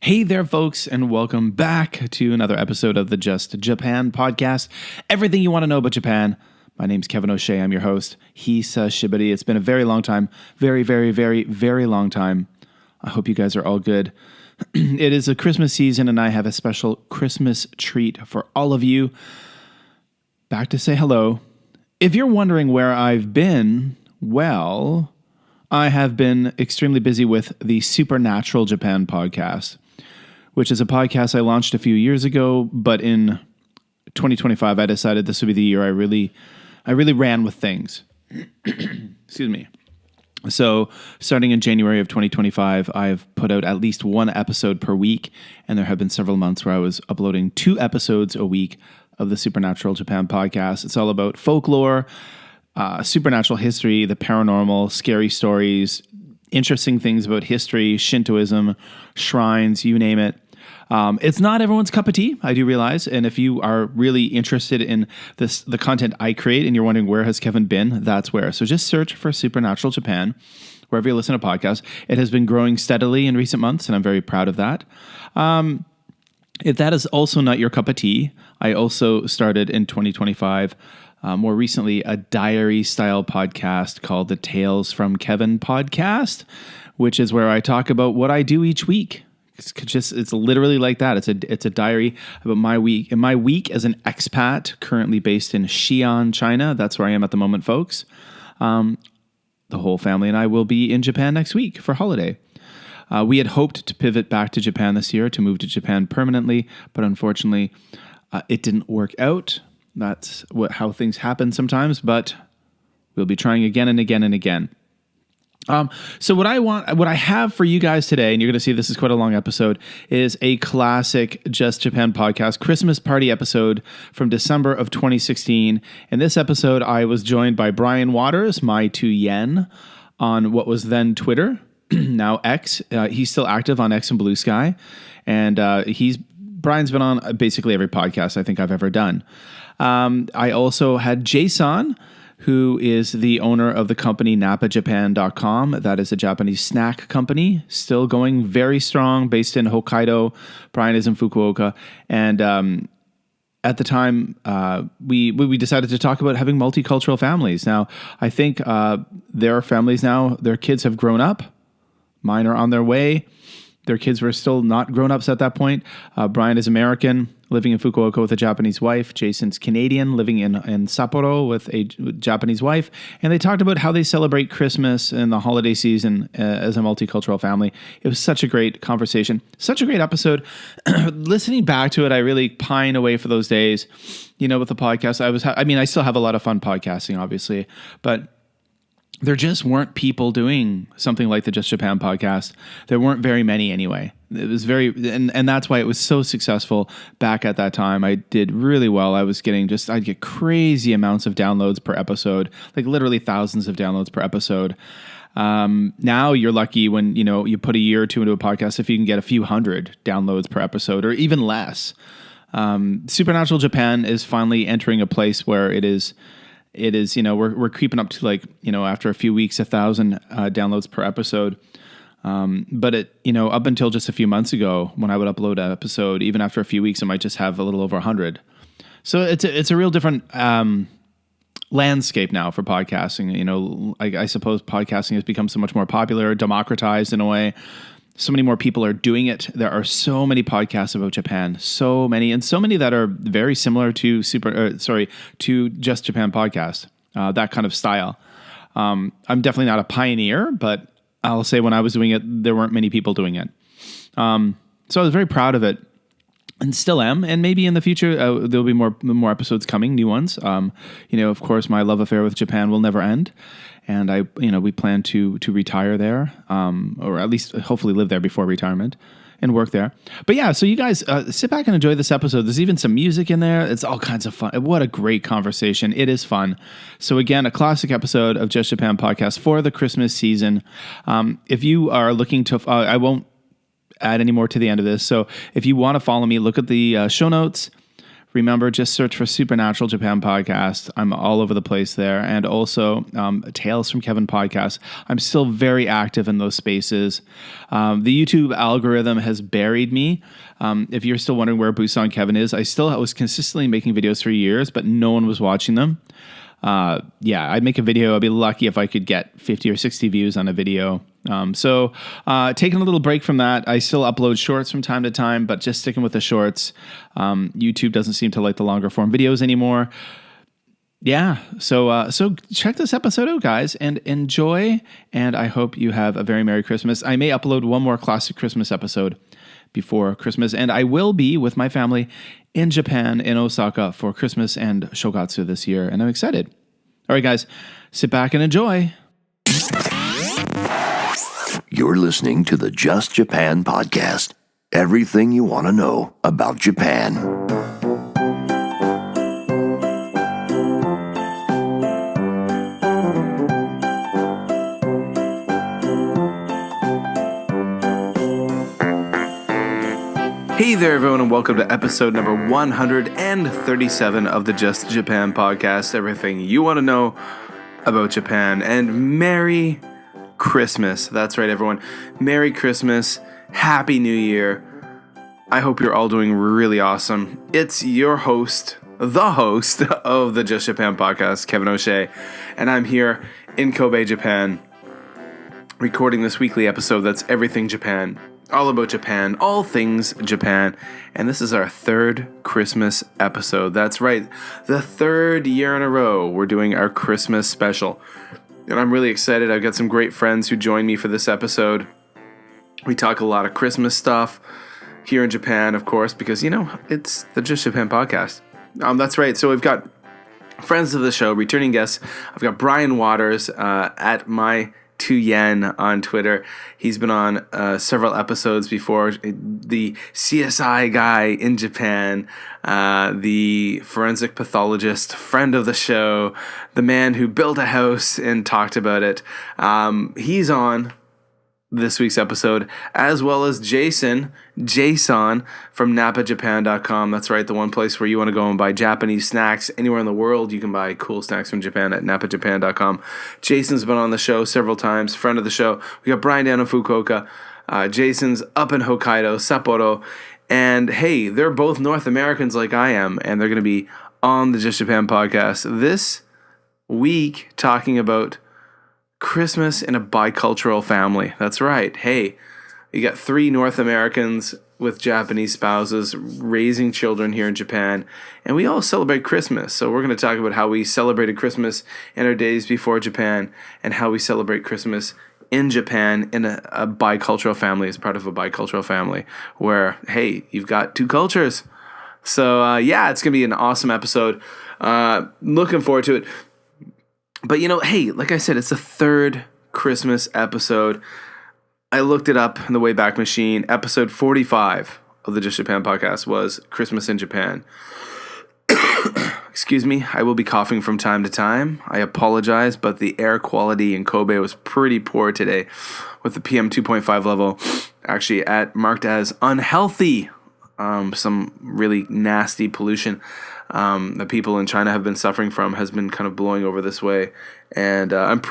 Hey there, folks, and welcome back to another episode of the Just Japan podcast. Everything you want to know about Japan. My name's Kevin O'Shea. I'm your host. Hisa Shibari. It's been a very long time. Very, very, very, very long time. I hope you guys are all good. It is a Christmas season, and I have a special Christmas treat for all of you. Back to say hello. If you're wondering where I've been, well, I have been extremely busy with the Supernatural Japan podcast, which is a podcast I launched a few years ago, but in 2025, I decided this would be the year I really ran with things. Excuse me. So starting in January of 2025, I've put out at least one episode per week, and there have been several months where I was uploading 2 episodes a week of the Supernatural Japan podcast. It's all about folklore, supernatural history, the paranormal, scary stories, interesting things about history, Shintoism, shrines, you name it. It's not everyone's cup of tea, I do realize. And if you are really interested in the content I create and you're wondering where has Kevin been, that's where. So just search for Supernatural Japan, wherever you listen to podcasts. It has been growing steadily in recent months, and I'm very proud of that. If that is also not your cup of tea, I also started in 2025, more recently, a diary-style podcast called the Tales from Kevin podcast, which is where I talk about what I do each week. It's literally like that. It's a diary about my week. And my week as an expat currently based in Xi'an, China. That's where I am at the moment, folks. The whole family and I will be in Japan next week for holiday. We had hoped to pivot back to Japan this year, to move to Japan permanently, but unfortunately, it didn't work out. That's how things happen sometimes, but we'll be trying again and again and again. So what I have for you guys today, and you're going to see this is quite a long episode, is a classic Just Japan podcast Christmas party episode from December of 2016. In this episode, I was joined by Brian Waters, MyTwoYen, on what was then Twitter, now X. He's still active on X and Blue Sky, and Brian's been on basically every podcast I think I've ever done. I also had Jaysan, who is the owner of the company NapaJapan.com. That is a Japanese snack company, still going very strong, based in Hokkaido. Brian is in Fukuoka. And at the time, we decided to talk about having multicultural families. Now, I think their families now, their kids have grown up. Mine are on their way. Their kids were still not grown-ups at that point. Brian is American, living in Fukuoka with a Japanese wife. Jason's Canadian, living in Sapporo with a Japanese wife. And they talked about how they celebrate Christmas and the holiday season as a multicultural family. It was such a great conversation, such a great episode. Listening back to it, I really pine away for those days. You know, with the podcast, I still have a lot of fun podcasting, obviously, but there just weren't people doing something like the Just Japan podcast. There weren't very many anyway. It was and that's why it was so successful back at that time. I did really well. I'd get crazy amounts of downloads per episode, like literally thousands of downloads per episode. Now you're lucky when, you put a year or two into a podcast, if you can get a few hundred downloads per episode or even less. Supernatural Japan is finally entering a place where it is, we're creeping up to after a few weeks, 1,000 downloads per episode. But up until just a few months ago, when I would upload an episode, even after a few weeks, it might just have a little over 100. So it's a real different landscape now for podcasting. I suppose podcasting has become so much more popular, democratized in a way. So many more people are doing it. There are so many podcasts about Japan, so many that are very similar to to Just Japan podcast, that kind of style. I'm definitely not a pioneer, but I'll say when I was doing it, there weren't many people doing it. So I was very proud of it, and still am. And maybe in the future there'll be more episodes coming, new ones. Of course, my love affair with Japan will never end. And we plan to retire there, or at least hopefully live there before retirement and work there. But yeah, so you guys sit back and enjoy this episode. There's even some music in there. It's all kinds of fun. What a great conversation. It is fun. So again, a classic episode of Just Japan podcast for the Christmas season. If you are looking to, I won't add any more to the end of this. So if you want to follow me, look at the show notes. Remember, just search for Supernatural Japan Podcast. I'm all over the place there. And also Tales from Kevin Podcast. I'm still very active in those spaces. The YouTube algorithm has buried me. If you're still wondering where Busan Kevin is, I was consistently making videos for years, but no one was watching them. I'd make a video. I'd be lucky if I could get 50 or 60 views on a video. So taking a little break from that. I still upload shorts from time to time, but just sticking with the shorts. YouTube doesn't seem to like the longer form videos anymore. Yeah. So check this episode out, guys, and enjoy. And I hope you have a very Merry Christmas. I may upload one more classic Christmas episode before Christmas, and I will be with my family in Japan, in Osaka, for Christmas and Shogatsu this year, and I'm excited. All right, guys, sit back and enjoy. You're listening to the Just Japan podcast. Everything you want to know about Japan. Hey there, everyone, and welcome to episode number 137 of the Just Japan podcast. Everything you want to know about Japan. And Merry Christmas. That's right, everyone. Merry Christmas. Happy New Year. I hope you're all doing really awesome. It's your host, the host of the Just Japan podcast, Kevin O'Shea, and I'm here in Kobe, Japan, recording this weekly episode that's everything Japan. All about Japan, all things Japan, and this is our third Christmas episode. That's right, the third year in a row we're doing our Christmas special, and I'm really excited. I've got some great friends who join me for this episode. We talk a lot of Christmas stuff here in Japan, of course, because, you know, it's the Just Japan podcast. That's right, so we've got friends of the show, returning guests. I've got Brian Waters at MyTwoYen on Twitter. He's been on several episodes before. The CSI guy in Japan, the forensic pathologist, friend of the show, the man who built a house and talked about it. He's on this week's episode, as well as Jaysan from NapaJapan.com. That's right, the one place where you want to go and buy Japanese snacks. Anywhere in the world, you can buy cool snacks from Japan at NapaJapan.com. Jaysan's been on the show several times, friend of the show. We got Brian down in Fukuoka. Jaysan's up in Hokkaido, Sapporo. And hey, they're both North Americans like I am, and they're going to be on the Just Japan podcast this week talking about Christmas in a bicultural family. That's right. Hey, you got 3 North Americans with Japanese spouses raising children here in Japan, and we all celebrate Christmas. So we're going to talk about how we celebrated Christmas in our days before Japan and how we celebrate Christmas in Japan in a bicultural family, as part of a bicultural family where, hey, you've got 2 cultures. So it's going to be an awesome episode. Looking forward to it. But, you know, hey, like I said, it's the third Christmas episode. I looked it up in the Wayback Machine. Episode 45 of the Just Japan podcast was Christmas in Japan. Excuse me, I will be coughing from time to time. I apologize, but the air quality in Kobe was pretty poor today, with the PM 2.5 level actually marked as unhealthy. Some really nasty pollution that people in China have been suffering from has been kind of blowing over this way, and I've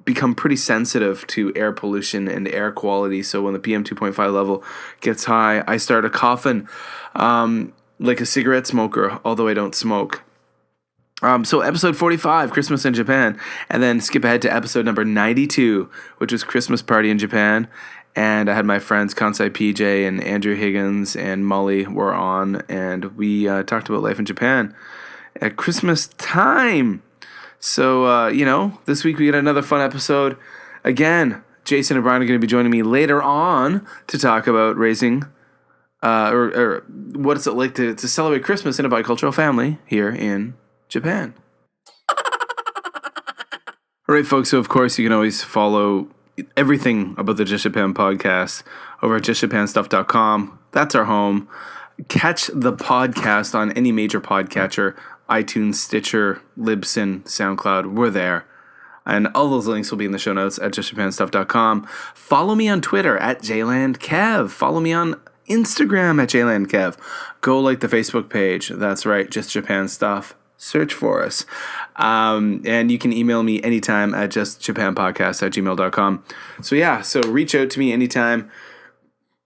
become pretty sensitive to air pollution and air quality. So when the PM 2.5 level gets high, I start coughing like a cigarette smoker, although I don't smoke. So episode 45, Christmas in Japan, and then skip ahead to episode number 92, which was Christmas Party in Japan. And I had my friends Kansai PJ and Andrew Higgins and Molly were on, and we talked about life in Japan at Christmas time. So, this week we got another fun episode. Again, Jaysan and Brian are going to be joining me later on to talk about raising, or what it's like to celebrate Christmas in a bicultural family here in Japan. All right, folks, so of course you can always follow everything about the Just Japan podcast over at justjapanstuff.com. That's our home. Catch the podcast on any major podcatcher, iTunes, Stitcher, Libsyn, SoundCloud. We're there. And all those links will be in the show notes at justjapanstuff.com. Follow me on Twitter at JLandKev. Follow me on Instagram at JaylanKev. Go like the Facebook page. That's right, Just Japan Stuff. Search for us. And you can email me anytime at justjapanpodcast@gmail.com. So reach out to me anytime.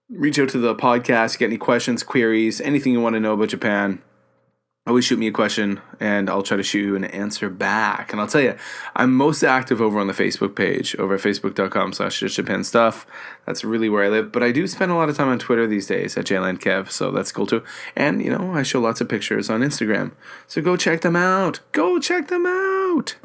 Reach out to the podcast, get any questions, queries, anything you want to know about Japan. Always shoot me a question, and I'll try to shoot you an answer back. And I'll tell you, I'm most active over on the Facebook page, over at facebook.com/JustJapanStuff. That's really where I live. But I do spend a lot of time on Twitter these days at JaylanKev, so that's cool too. And, I show lots of pictures on Instagram. So go check them out. Go check them out.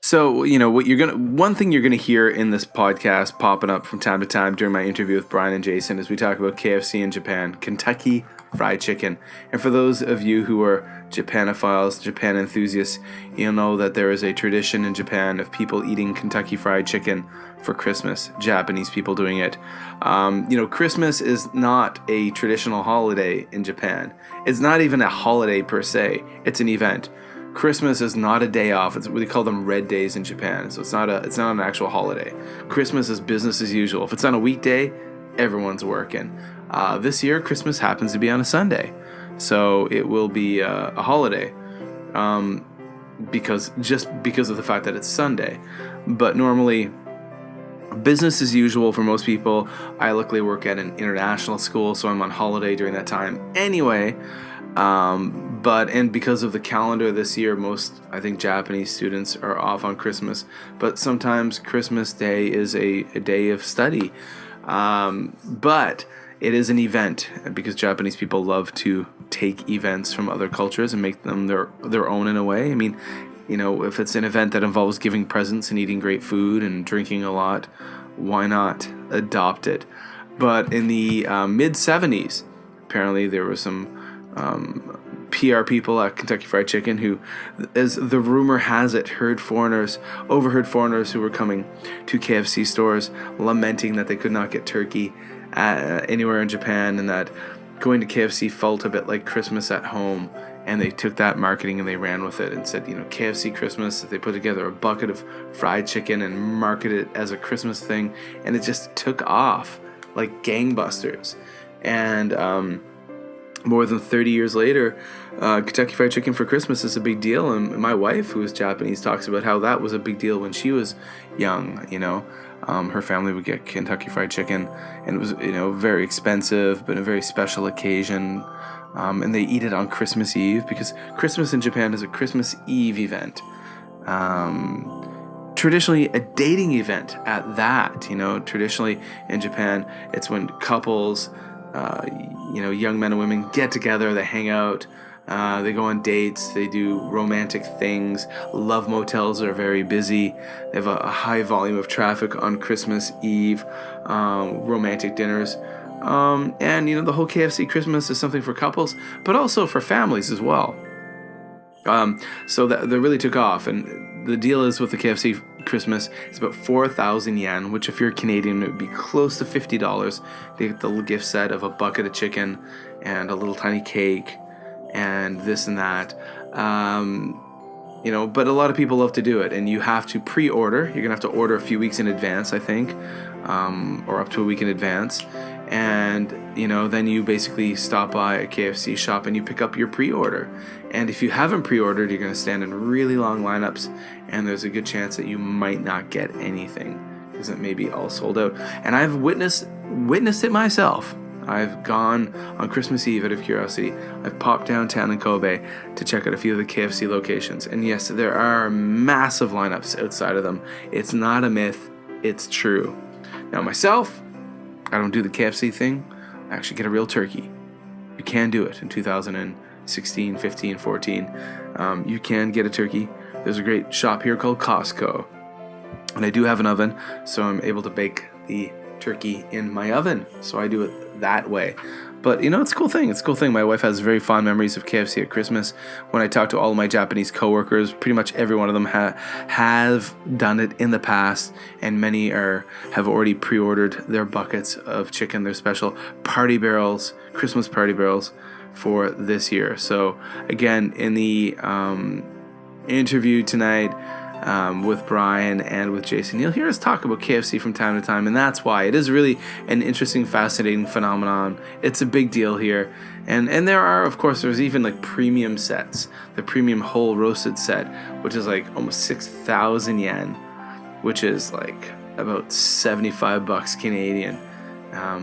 So, one thing you're going to hear in this podcast popping up from time to time during my interview with Brian and Jaysan is we talk about KFC in Japan, Kentucky Fried Chicken. And for those of you who are Japanophiles, Japan enthusiasts, you'll know that there is a tradition in Japan of people eating Kentucky Fried Chicken for Christmas, Japanese people doing it. Christmas is not a traditional holiday in Japan. It's not even a holiday per se. It's an event. Christmas is not a day off. We call them red days in Japan. So it's not an actual holiday. Christmas is business as usual. If it's on a weekday, everyone's working. This year, Christmas happens to be on a Sunday. So it will be a holiday. Because of the fact that it's Sunday. But normally, business as usual for most people. I luckily work at an international school, so I'm on holiday during that time anyway. And because of the calendar this year, most, I think, Japanese students are off on Christmas. But sometimes Christmas Day is a day of study. But it is an event because Japanese people love to take events from other cultures and make them their own in a way. I mean, if it's an event that involves giving presents and eating great food and drinking a lot, why not adopt it? But in the mid-'70s, apparently there were some PR people at Kentucky Fried Chicken who, as the rumor has it, overheard foreigners who were coming to KFC stores lamenting that they could not get turkey anywhere in Japan, and that going to KFC felt a bit like Christmas at home. And they took that marketing and they ran with it and said, KFC Christmas. They put together a bucket of fried chicken and marketed it as a Christmas thing, and it just took off like gangbusters. And more than 30 years later, Kentucky Fried Chicken for Christmas is a big deal. And my wife, who is Japanese, talks about how that was a big deal when she was young. Her family would get Kentucky Fried Chicken, and it was, very expensive, but a very special occasion. And they eat it on Christmas Eve because Christmas in Japan is a Christmas Eve event. Traditionally a dating event at that. Traditionally in Japan, it's when couples, young men and women get together, they hang out, they go on dates, they do romantic things. Love motels are very busy. They have a high volume of traffic on Christmas Eve, romantic dinners. And the whole KFC Christmas is something for couples, but also for families as well. So that really took off, and the deal is with the KFC Christmas, it's about 4,000 yen, which if you're Canadian, it would be close to $50. They get the little gift set of a bucket of chicken and a little tiny cake and this and that. But a lot of people love to do it, and you have to pre-order. You're gonna have to order a few weeks in advance, I think, or up to a week in advance. And then you basically stop by a KFC shop and you pick up your pre-order. And if you haven't pre-ordered, you're going to stand in really long lineups, and there's a good chance that you might not get anything because it may be all sold out. And I've witnessed it myself. I've gone on Christmas Eve out of curiosity. I've popped downtown in Kobe to check out a few of the KFC locations. And yes, there are massive lineups outside of them. It's not a myth. It's true. Now myself, I don't do the KFC thing. I actually get a real turkey. You can do it in 2016, 15, 14. You can get a turkey. There's a great shop here called Costco. And I do have an oven, so I'm able to bake the turkey in my oven. So I do it that way. But, it's a cool thing. It's a cool thing. My wife has very fond memories of KFC at Christmas. When I talk to all of my Japanese coworkers, pretty much every one of them have done it in the past, and many have already pre-ordered their buckets of chicken, their special party barrels, Christmas party barrels for this year. So, again, in the interview tonight, with Brian and with Jaysan. You'll hear us talk about KFC from time to time, and that's why. It is really an interesting, fascinating phenomenon. It's a big deal here. And there are, of course, there's even like premium sets. The premium whole roasted set, which is like almost 6,000 yen, which is like about $75 Canadian.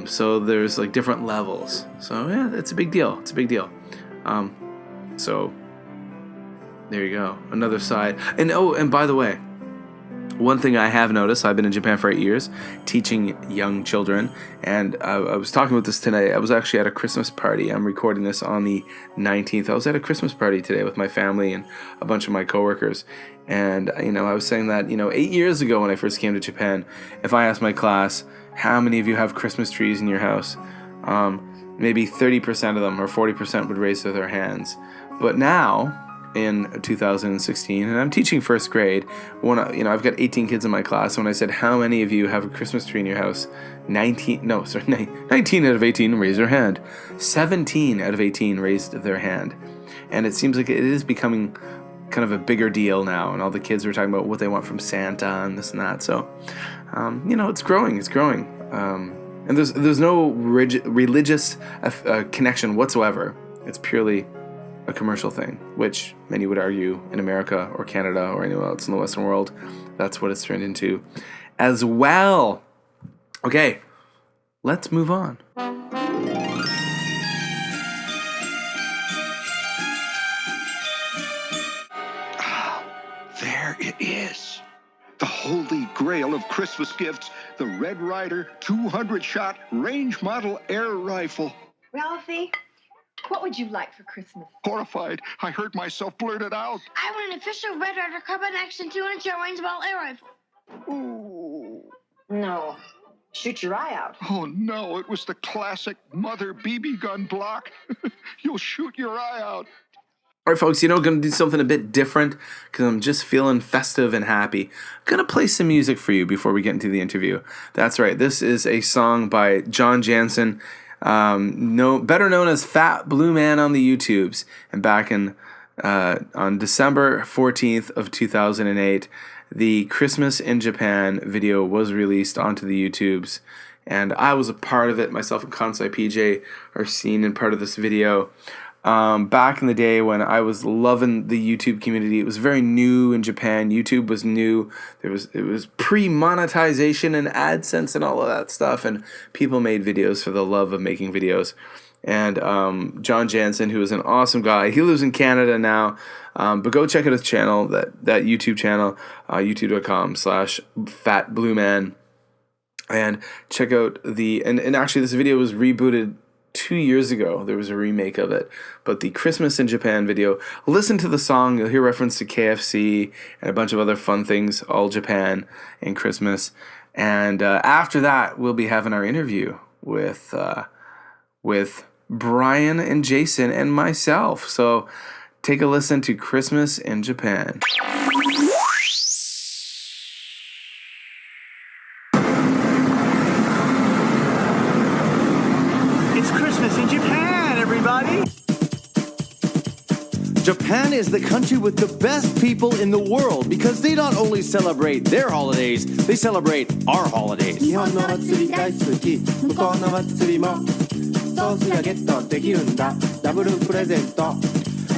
So there's like different levels. So yeah, it's a big deal. It's a big deal. So there you go. Another side. And by the way, one thing I have noticed, I've been in Japan for 8 years teaching young children, and I was talking about this today. I was actually at a Christmas party. I'm recording this on the 19th. I was at a Christmas party today with my family and a bunch of my coworkers. And, I was saying that, 8 years ago when I first came to Japan, if I asked my class, how many of you have Christmas trees in your house? Maybe 30% of them or 40% would raise their hands. But now, in 2016, and I'm teaching first grade, when I've got 18 kids in my class, when I said, how many of you have a Christmas tree in your house? 19 out of 18 raised their hand. 17 out of 18 raised their hand. And it seems like it is becoming kind of a bigger deal now, and all the kids are talking about what they want from Santa and this and that. So, it's growing. And there's no religious connection whatsoever. It's purely a commercial thing, which many would argue in America or Canada or anywhere else in the Western world, that's what it's turned into as well. Okay, let's move on. There it is. The holy grail of Christmas gifts, the Red Ryder 200-shot range model air rifle. Ralphie, what would you like for Christmas? Horrified, I heard myself blurt it out. I want an official Red Ryder Carbine Action 200 range model air rifle. Ooh. No. Shoot your eye out. Oh, no, it was the classic Mother BB gun block. You'll shoot your eye out. All right, folks, going to do something a bit different because I'm just feeling festive and happy. I'm going to play some music for you before we get into the interview. That's right. This is a song by John Jaysan, better known as Fat Blue Man on the YouTubes. And back on December 14th of 2008, the Christmas in Japan video was released onto the YouTubes. And I was a part of it. Myself and Kansai PJ are seen in part of this video. Back in the day when I was loving the YouTube community, it was very new in Japan. YouTube was new. It was pre-monetization and AdSense and all of that stuff, and people made videos for the love of making videos. And John Jaysan, who is an awesome guy, he lives in Canada now, but go check out his channel, that YouTube channel, youtube.com/fatblueman, and check out and actually this video was rebooted 2 years ago. There was a remake of it, but the Christmas in Japan video, listen to the song, you'll hear reference to KFC and a bunch of other fun things, all Japan and Christmas. And after that, we'll be having our interview with Brian and Jaysan and myself. So take a listen to Christmas in Japan. In Japan, everybody! Japan is the country with the best people in the world because they not only celebrate their holidays, they celebrate our holidays. 日本の祭り大好き向こうの祭りもそうすりゃゲットできるんだダブルプレゼント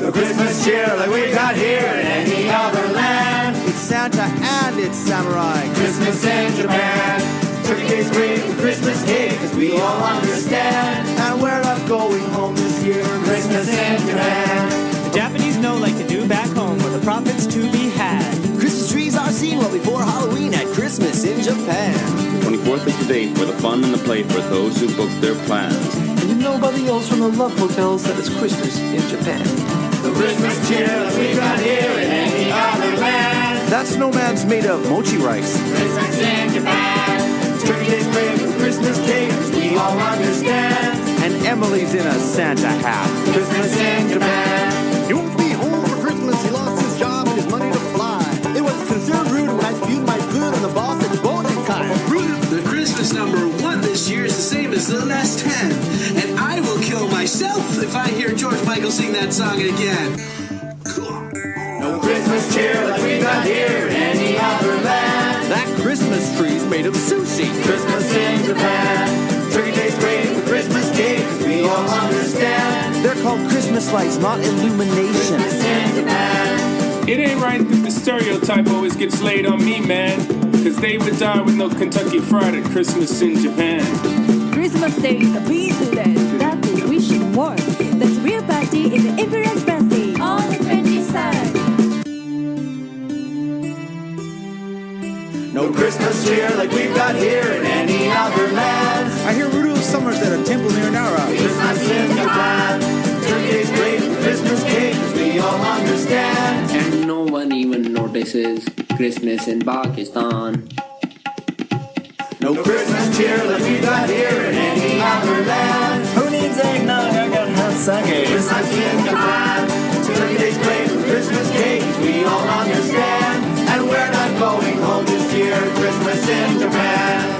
The Christmas cheer like we got here in any other land. It's Santa and it's samurai. Christmas in Japan. Turkey Day's great with Christmas cake, cause we all understand. And we're not going home this year. Christmas in Japan. The Japanese know like to do back home where the profits to be had. Christmas trees are seen well before Halloween at Christmas in Japan. 24th is the date for the fun and the play for those who booked their plans. And nobody else from the love hotels that it's Christmas in Japan. The Christmas cheer like we got here in any other land. That snowman's made of mochi rice. Christmas in Japan. Turkey Day's great with Christmas cake, cause we all understand. And Emily's in a Santa hat. Christmas in Japan. He won't be home for Christmas. He lost his job and his money to fly. It was considered rude when I spewed my food on the boss at the bowling time. The Christmas number 1 this year is the same as the last 10. And I will kill myself if I hear George Michael sing that song again. No Christmas cheer like we got here in other land. That Christmas tree's made of sushi. Christmas in Japan. Turkey tastes great with Christmas cake, 'cause we all understand. They're called Christmas lights, not illumination. Christmas in Japan. It ain't right that the stereotype always gets laid on me, man. 'Cause they would die with no Kentucky Fried at Christmas in Japan. Christmas Day is a peaceful that we wish it more. That's real party in the Emperor's birthday on the 23rd. No Christmas cheer like we've got here in any other land. I hear Rudolph Summers at a temple near Nara. Christmas in Japan. Turkey tastes great with Christmas cake, 'cause we all understand. And no one even notices Christmas in Pakistan. No Christmas cheer like we've got here in any other land. Who needs eggnog? I got hot sake. Christmas in Japan. Turkey tastes great with Christmas cake, 'cause we all understand. And we're not going home this year. Christmas in Japan.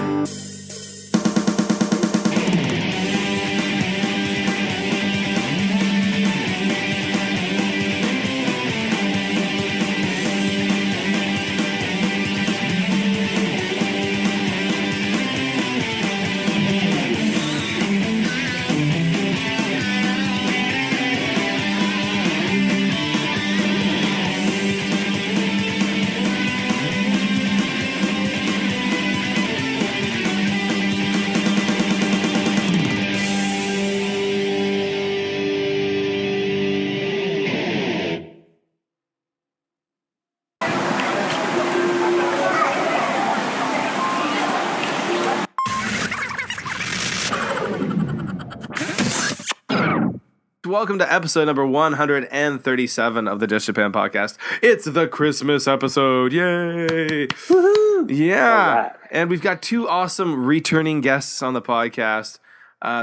Welcome to episode number 137 of the Just Japan podcast. It's the Christmas episode. Yay! Woohoo! Yeah. Right. And we've got two awesome returning guests on the podcast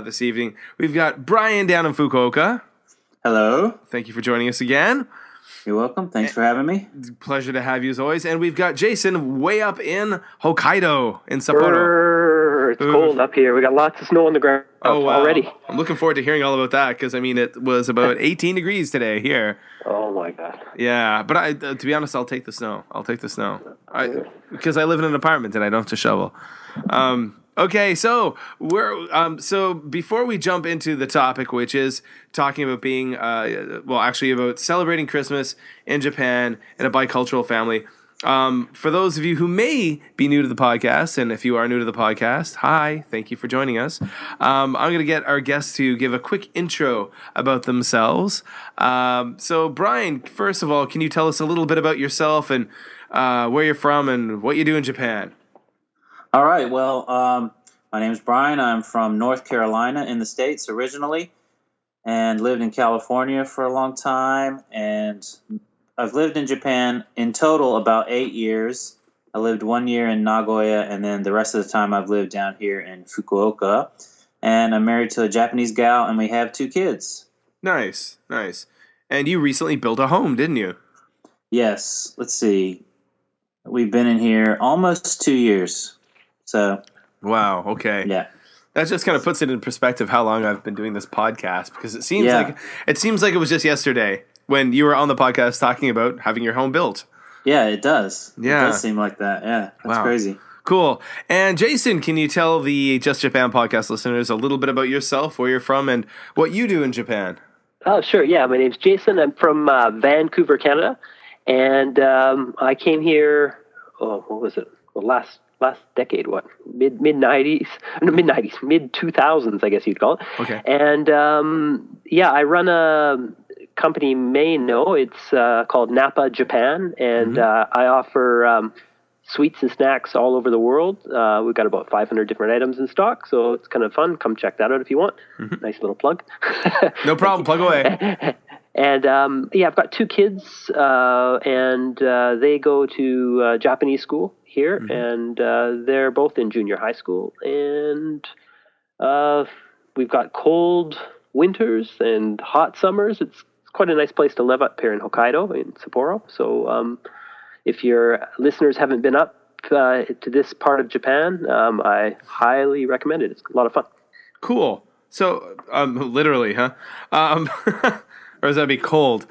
this evening. We've got Brian down in Fukuoka. Hello. Thank you for joining us again. You're welcome. Thanks for having me. Pleasure to have you as always. And we've got Jaysan way up in Hokkaido in Sapporo. It's cold up here. We got lots of snow on the ground already. I'm looking forward to hearing all about that because, I mean, it was about 18 degrees today here. Oh, my God. Yeah, but to be honest, I'll take the snow. Because I live in an apartment and I don't have to shovel. Okay, so so before we jump into the topic, which is talking about being, about celebrating Christmas in Japan in a bicultural family. For those of you who may be new to the podcast, and if you are new to the podcast, hi, thank you for joining us. I'm going to get our guests to give a quick intro about themselves. So, Brian, first of all, can you tell us a little bit about yourself and where you're from and what you do in Japan? All right. Well, my name is Brian. I'm from North Carolina in the States originally and lived in California for a long time, and I've lived in Japan in total about 8 years. I lived 1 year in Nagoya, and then the rest of the time I've lived down here in Fukuoka. And I'm married to a Japanese gal, and we have 2 kids. Nice. And you recently built a home, didn't you? Yes. Let's see. We've been in here almost 2 years. So. Wow. Okay. Yeah. That just kind of puts it in perspective how long I've been doing this podcast, because it seems like it was just yesterday when you were on the podcast talking about having your home built. Yeah, it does. Yeah. It does seem like that. Yeah, that's crazy. Cool. And Jaysan, can you tell the Just Japan podcast listeners a little bit about yourself, where you're from, and what you do in Japan? Oh, sure. Yeah, my name's Jaysan. I'm from Vancouver, Canada. And I came here, what was it? Well, last decade, mid-90s, mid-2000s, I guess you'd call it. Okay. And, I run a company you may know. It's called NapaJapan, and I offer sweets and snacks all over the world. We've got about 500 different items in stock, so it's kind of fun. Come check that out if you want. Nice little plug. No problem. Plug away. And, I've got 2 kids, and they go to Japanese school here, and they're both in junior high school. And we've got cold winters and hot summers. It's quite a nice place to live up here in Hokkaido, in Sapporo. So if your listeners haven't been up to this part of Japan, I highly recommend it. It's a lot of fun. Cool. So, literally, huh? Or does that be cold?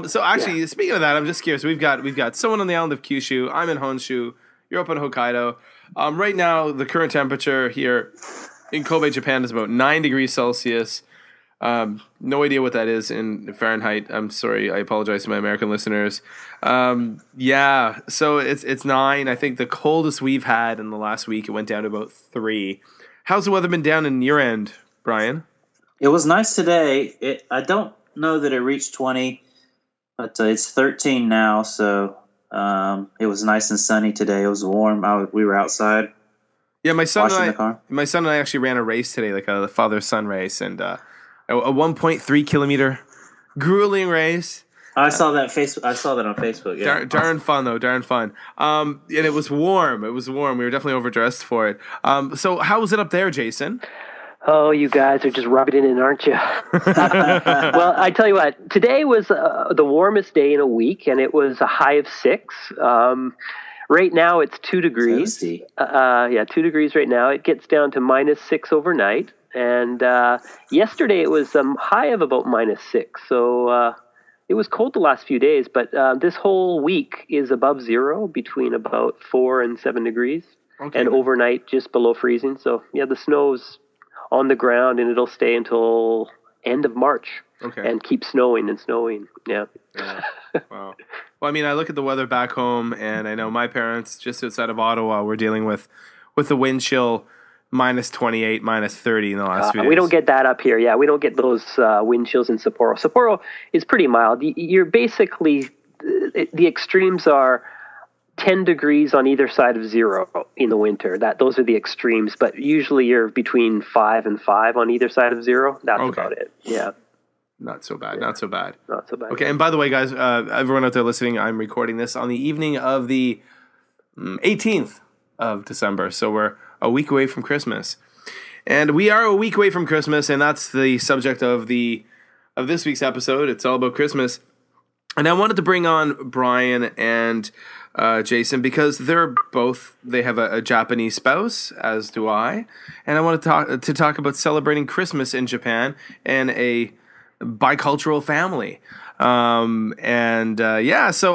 So actually, speaking of that, I'm just curious. We've got someone on the island of Kyushu. I'm in Honshu. You're up in Hokkaido. Right now, the current temperature here in Kobe, Japan, is about 9 degrees Celsius. No idea what that is in Fahrenheit. I'm sorry. I apologize to my American listeners. So it's 9. I think the coldest we've had in the last week, it went down to about 3. How's the weather been down in your end, Brian? It was nice today. I don't know that it reached 20, but it's 13 now. So it was nice and sunny today. It was warm. We were outside. Yeah, my son and I actually ran a race today, like a father-son race, and a 1.3 kilometer grueling race. I saw that on Facebook. Yeah, darn fun though, darn fun. And it was warm. We were definitely overdressed for it. So how was it up there, Jaysan? Oh, you guys are just rubbing it in, aren't you? Well, I tell you what, today was the warmest day in a week, and it was a high of 6. Right now, it's 2 degrees. 2 degrees right now. It gets down to -6 overnight. And yesterday, it was high of about -6. So it was cold the last few days, but this whole week is above 0, between about 4 and 7 degrees. Okay. And overnight, just below freezing. So, yeah, the snow's on the ground, and it'll stay until end of March. Okay. And keep snowing and snowing. Yeah. Wow. Well, I mean, I look at the weather back home, and I know my parents just outside of Ottawa were dealing with the wind chill -28, -30 in the last few days. We don't get that up here. Yeah, we don't get those wind chills in Sapporo. Sapporo is pretty mild. You're basically, the extremes are 10 degrees on either side of 0 in the winter. Those are the extremes, but usually you're between 5 and 5 on either side of 0. That's about it. Yeah. Not so bad. Not so bad. Okay, Yeah. and by the way, guys, everyone out there listening, I'm recording this on the evening of the 18th of December, so we're a week away from Christmas. And we are a week away from Christmas, and that's the subject of this week's episode. It's all about Christmas. And I wanted to bring on Brian and Jaysan because they have a Japanese spouse, as do I. And I wanted to talk about celebrating Christmas in Japan and a bicultural family. So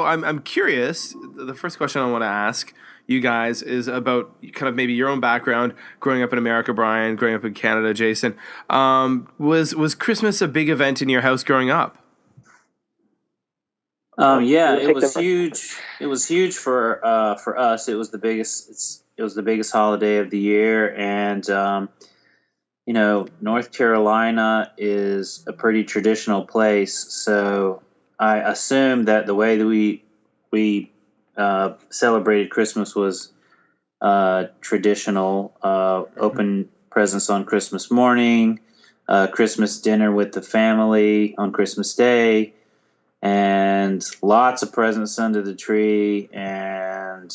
I'm curious. The first question I want to ask you guys is about kind of maybe your own background, growing up in America, Brian, growing up in Canada, Jaysan. Was Christmas a big event in your house growing up? It was huge. It was huge for us. It was the biggest. It was the biggest holiday of the year, and North Carolina is a pretty traditional place. So I assumed that the way that we celebrated Christmas was traditional. Open presents on Christmas morning, Christmas dinner with the family on Christmas Day, and lots of presents under the tree, and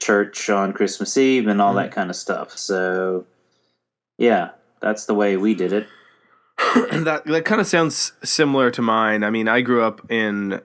church on Christmas Eve and all that kind of stuff. So yeah, that's the way we did it. that kind of sounds similar to mine. I mean, I grew up in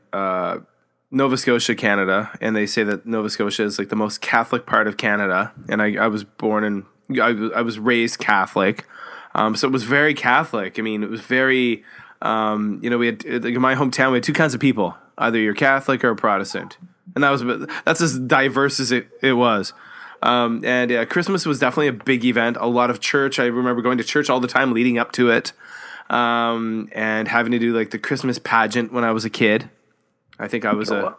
Nova Scotia, Canada, and they say that Nova Scotia is like the most Catholic part of Canada. And I was born I was raised Catholic, so it was very Catholic. I mean, it was very, we had, in my hometown, we had 2 kinds of people: either you're Catholic or a Protestant, and that's as diverse as it was. Christmas was definitely a big event. A lot of church. I remember going to church all the time leading up to it, and having to do like the Christmas pageant when I was a kid. I think I was a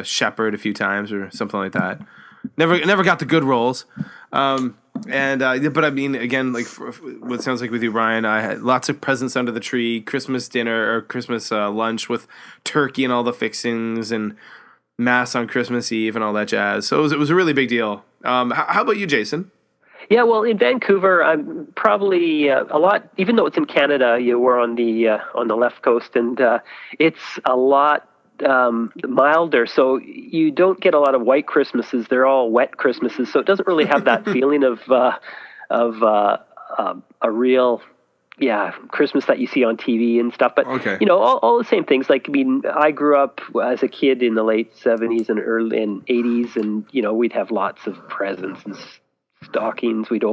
shepherd a few times or something like that. Never got the good roles. But I mean, again, like what sounds like with you, Brian, I had lots of presents under the tree, Christmas dinner or Christmas lunch with turkey and all the fixings, and Mass on Christmas Eve and all that jazz. So it was a really big deal. How about you, Jaysan? Yeah, well, in Vancouver, I'm probably a lot. Even though it's in Canada, we're on the left coast, and it's a lot milder. So you don't get a lot of white Christmases. They're all wet Christmases. So it doesn't really have that feeling of a real Christmas that you see on TV and stuff. But all the same things. Like, I mean, I grew up as a kid in the late 70s and early 80s, and we'd have lots of presents and stockings. We'd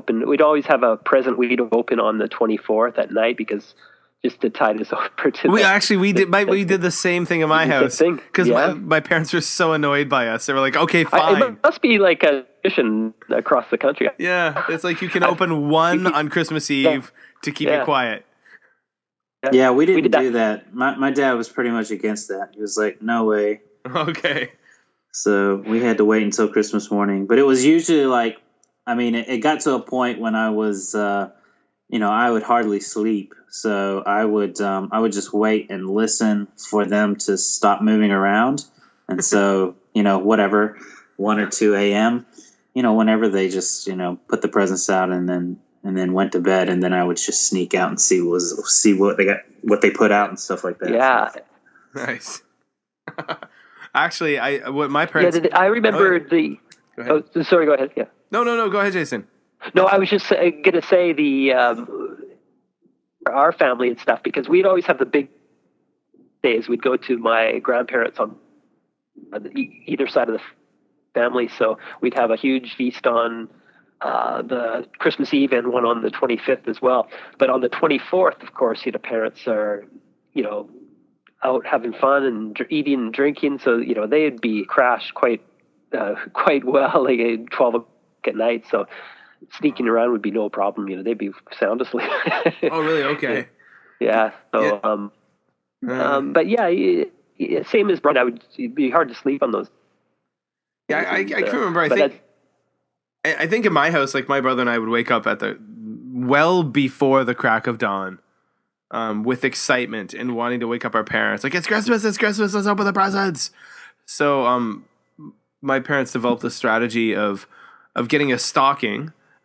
always have a present we'd open on the 24th at night, because just to tide us over to we did the same thing in my house because my parents were so annoyed by us. They were like, okay, fine. It must be like a tradition across the country. Yeah, it's like you can open one on Christmas Eve to keep it quiet. Yeah, we didn't do that. My dad was pretty much against that. He was like, no way. Okay. So we had to wait until Christmas morning. But it was usually like, I mean, it got to a point when I was, I would hardly sleep. So I would just wait and listen for them to stop moving around. And so, whatever, 1 or 2 a.m., whenever they just, put the presents out and then went to bed, and then I would just sneak out and see what they put out and stuff like that. Yeah. Nice. Actually, what my parents. Yeah, I remember the. Go ahead. Oh, sorry. Go ahead. Yeah. No. Go ahead, Jaysan. No, I was just going to say our family and stuff, because we'd always have the big days. We'd go to my grandparents on either side of the family, so we'd have a huge feast on the Christmas Eve and one on the 25th as well. But on the 24th, of course, parents are, out having fun and eating and drinking. So, they'd be crashed quite well, like at 12 o'clock at night. So sneaking around would be no problem. They'd be sound asleep. Oh, really? Okay. Yeah. So, but yeah, same as Brian, it'd be hard to sleep on those. Yeah, I can remember. I think in my house, like my brother and I would wake up at well before the crack of dawn, with excitement and wanting to wake up our parents. Like, it's Christmas, let's open the presents. So, my parents developed a strategy of getting a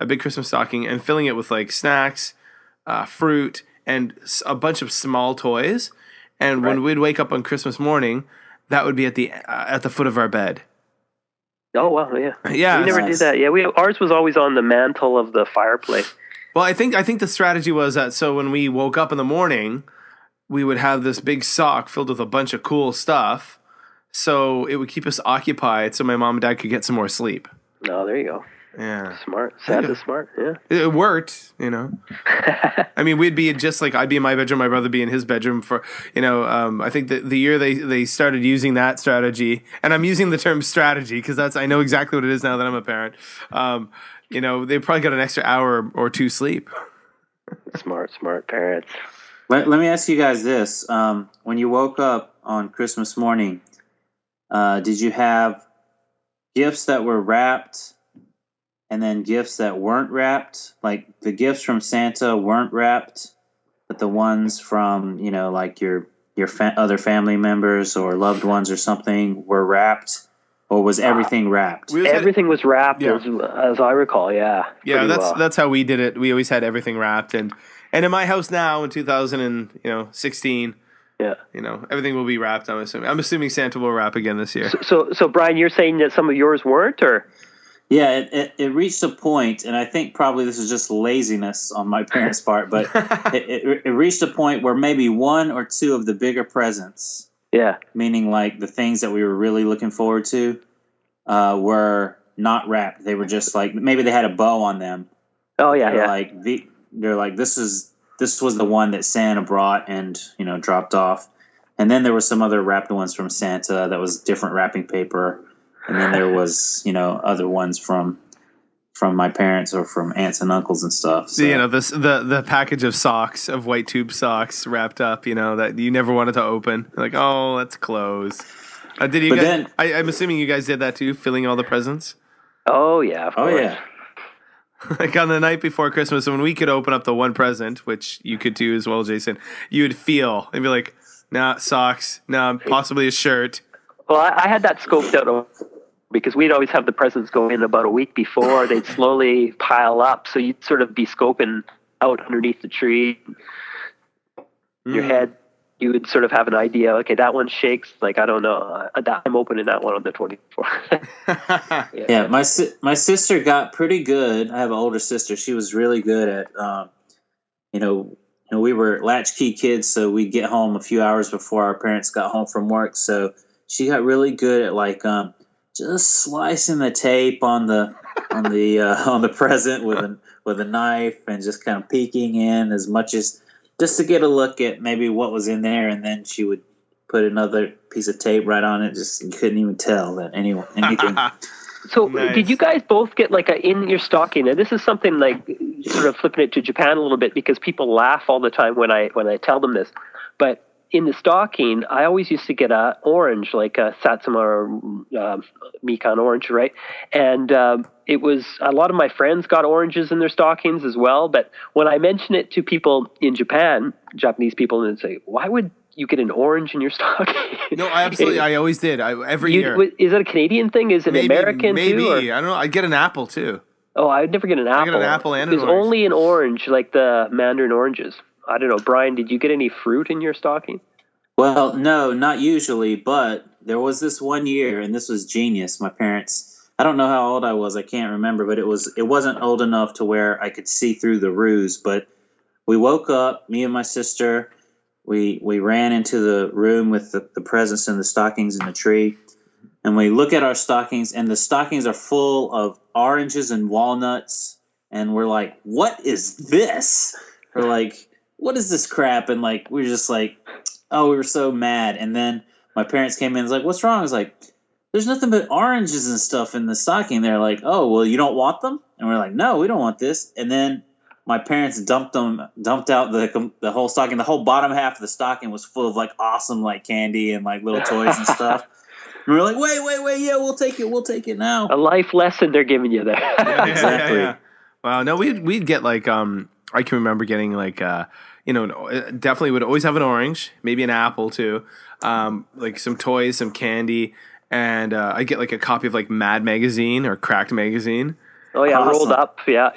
big Christmas stocking, and filling it with like snacks, fruit, and a bunch of small toys. And when we'd wake up on Christmas morning, that would be at the foot of our bed. Oh, wow, yeah. Yeah. We never did that. Yeah, ours was always on the mantle of the fireplace. Well, I think the strategy was that so when we woke up in the morning, we would have this big sock filled with a bunch of cool stuff, so it would keep us occupied so my mom and dad could get some more sleep. Oh, there you go. Yeah. Smart. Sad to smart, yeah. It worked, I mean, we'd be just like, I'd be in my bedroom, my brother be in his bedroom for, I think the year they started using that strategy, and I'm using the term strategy because I know exactly what it is now that I'm a parent. They probably got an extra hour or two sleep. Smart parents. Let me ask you guys this. When you woke up on Christmas morning, did you have gifts that were wrapped and then gifts that weren't wrapped? Like the gifts from Santa weren't wrapped, but the ones from, like your other family members or loved ones or something were wrapped? Or was everything wrapped? Everything was wrapped, as I recall, yeah. Yeah, that's how we did it. We always had everything wrapped. And in my house now in 2016, everything will be wrapped, I'm assuming. I'm assuming Santa will wrap again this year. So Brian, you're saying that some of yours weren't, or? Yeah, it reached a point, and I think probably this is just laziness on my parents' part, but it reached a point where maybe one or two of the bigger presents, meaning like the things that we were really looking forward to, were not wrapped. They were just like, maybe they had a bow on them. Oh yeah, They're like this was the one that Santa brought and dropped off, and then there were some other wrapped ones from Santa that was different wrapping paper. And then there was, other ones from my parents or from aunts and uncles and stuff. So. The package of socks, of white tube socks wrapped up, that you never wanted to open. Like, oh, let's close. Did you guys? I'm assuming you guys did that too, filling all the presents. Oh yeah. Of course. Yeah. Like on the night before Christmas, when we could open up the one present, which you could too as well, Jaysan, you would feel and be like, nah, socks, nah, possibly a shirt. Well, I had that scoped out because we'd always have the presents go in about a week before. They'd slowly pile up, so you'd sort of be scoping out underneath the tree. Your head, you would sort of have an idea. Okay, that one shakes. Like, I don't know. I'm opening that one on the 24th. Yeah, my sister got pretty good. I have an older sister. She was really good at, we were latchkey kids, so we'd get home a few hours before our parents got home from work. So she got really good at like just slicing the tape on the present with a knife and just kind of peeking in as much as just to get a look at maybe what was in there, and then she would put another piece of tape right on it. Just you couldn't even tell that anything. So Nice. did you guys both get like in your stocking? And this is something like sort of flipping it to Japan a little bit, because people laugh all the time when I tell them this. But in the stocking, I always used to get a orange, like a Satsuma or Mikan orange, right? And it was a lot of my friends got oranges in their stockings as well. But when I mention it to people in Japan, Japanese people, and they say, "Why would you get an orange in your stocking?" No, absolutely. I always did. Every year. Is it a Canadian thing? Is it American maybe. too? Or? I don't know. I'd get an apple too. Oh, I'd never get an apple. I get an apple and an There's orange. only an orange, like the Mandarin oranges. I don't know. Brian, did you get any fruit in your stocking? Well, no, not usually, but there was this one year, and this was genius. My parents, I don't know how old I was, I can't remember, but it wasn't old enough to where I could see through the ruse. But we woke up, me and my sister, we ran into the room with the presents and the stockings in the tree, and we look at our stockings, and the stockings are full of oranges and walnuts, and we're like, "What is this?" We're like, "What is this crap?" And like we're just like, oh, we were so mad. And then my parents came in and was like, "What's wrong?" I was like, "There's nothing but oranges and stuff in the stocking." They're like, "Oh, well, you don't want them?" And we're like, "No, we don't want this." And then my parents dumped out the whole stocking. The whole bottom half of the stocking was full of like awesome like candy and like little toys and stuff. And we're like, wait, yeah, we'll take it now. A life lesson they're giving you there. Exactly. Yeah. Wow. No, we'd get like I can remember getting like definitely would always have an orange, maybe an apple too, like some toys, some candy, and I get like a copy of like Mad Magazine or Cracked Magazine. Oh yeah, awesome. Rolled up. Yeah.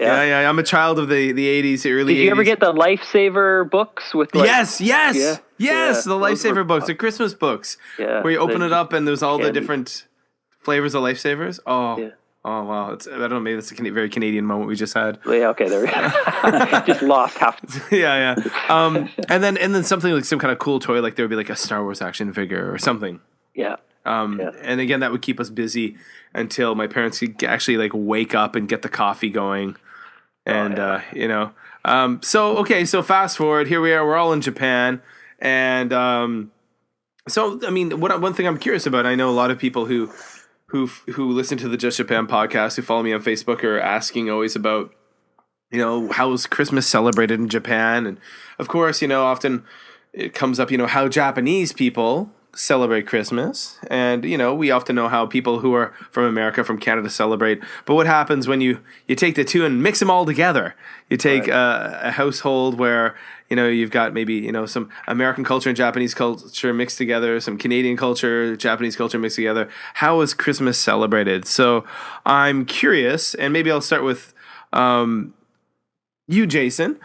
I'm a child of the 80s, early 80s. Did you ever get the Lifesaver books with like, Yes, the Lifesaver books, the Christmas books, where you open it up and there's all the different flavors of Lifesavers. Oh wow! I don't know. Maybe that's a very Canadian moment we just had. Yeah. Okay. There we go. Just lost half. Yeah. And then something like some kind of cool toy, like there would be like a Star Wars action figure or something. Yeah. And again, that would keep us busy until my parents could actually like wake up and get the coffee going, and So fast forward, here we are. We're all in Japan, and so I mean, one thing I'm curious about. I know a lot of people who listen to the Just Japan podcast, who follow me on Facebook, are asking always about, how is Christmas celebrated in Japan? And of course, often it comes up, how Japanese people celebrate Christmas. And, we often know how people who are from America, from Canada celebrate. But what happens when you take the two and mix them all together? You take a household where, you've got maybe, some American culture and Japanese culture mixed together, some Canadian culture, Japanese culture mixed together. How is Christmas celebrated? So I'm curious, and maybe I'll start with you, Jaysan,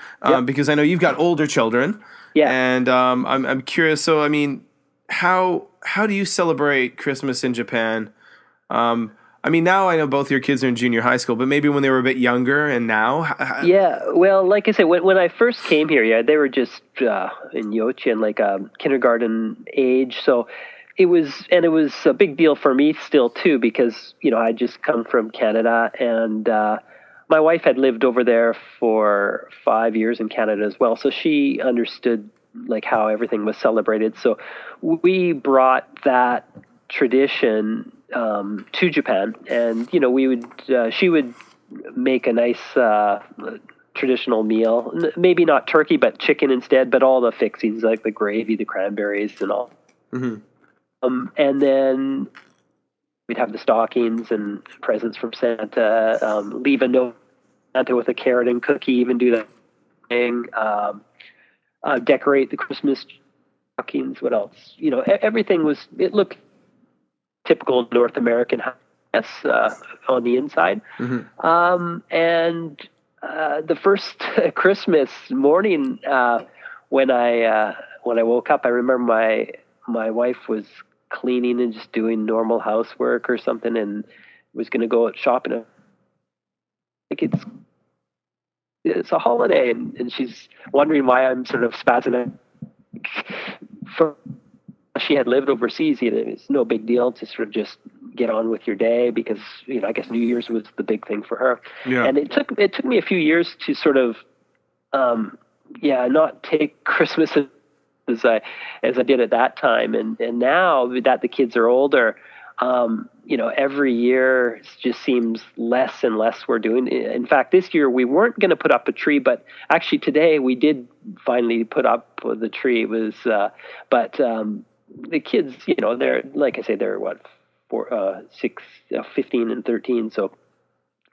because I know you've got older children. Yeah. And I'm curious. So, I mean, how do you celebrate Christmas in Japan? I mean, now I know both your kids are in junior high school, but maybe when they were a bit younger and now? Yeah, well, like I said, when I first came here, they were just in Yochi and like kindergarten age. So it was a big deal for me still too, because, I just come from Canada, and my wife had lived over there for 5 years in Canada as well. So she understood like how everything was celebrated. So we brought that tradition to Japan, and she would make a nice traditional meal, maybe not turkey but chicken instead, but all the fixings like the gravy, the cranberries, and all. Mm-hmm. And then we'd have the stockings and presents from Santa. Leave a note Santa with a carrot and cookie, even do that thing. Decorate the Christmas stockings. What else? Everything it looked typical North American house on the inside. Mm-hmm. And the first Christmas morning, when I woke up, I remember my wife was cleaning and just doing normal housework or something, and was going to go out shopping. Like it's a holiday, and she's wondering why I'm sort of spazzing out. She had lived overseas, it's no big deal to sort of just get on with your day, because I guess New Year's was the big thing for her. Yeah. And it took me a few years to sort of not take Christmas as I did at that time. And now that the kids are older, every year it just seems less and less we're doing. In fact, this year we weren't going to put up a tree, but actually today we did finally put up the tree. It was, the kids, they're, like I say, they're 15 and 13. So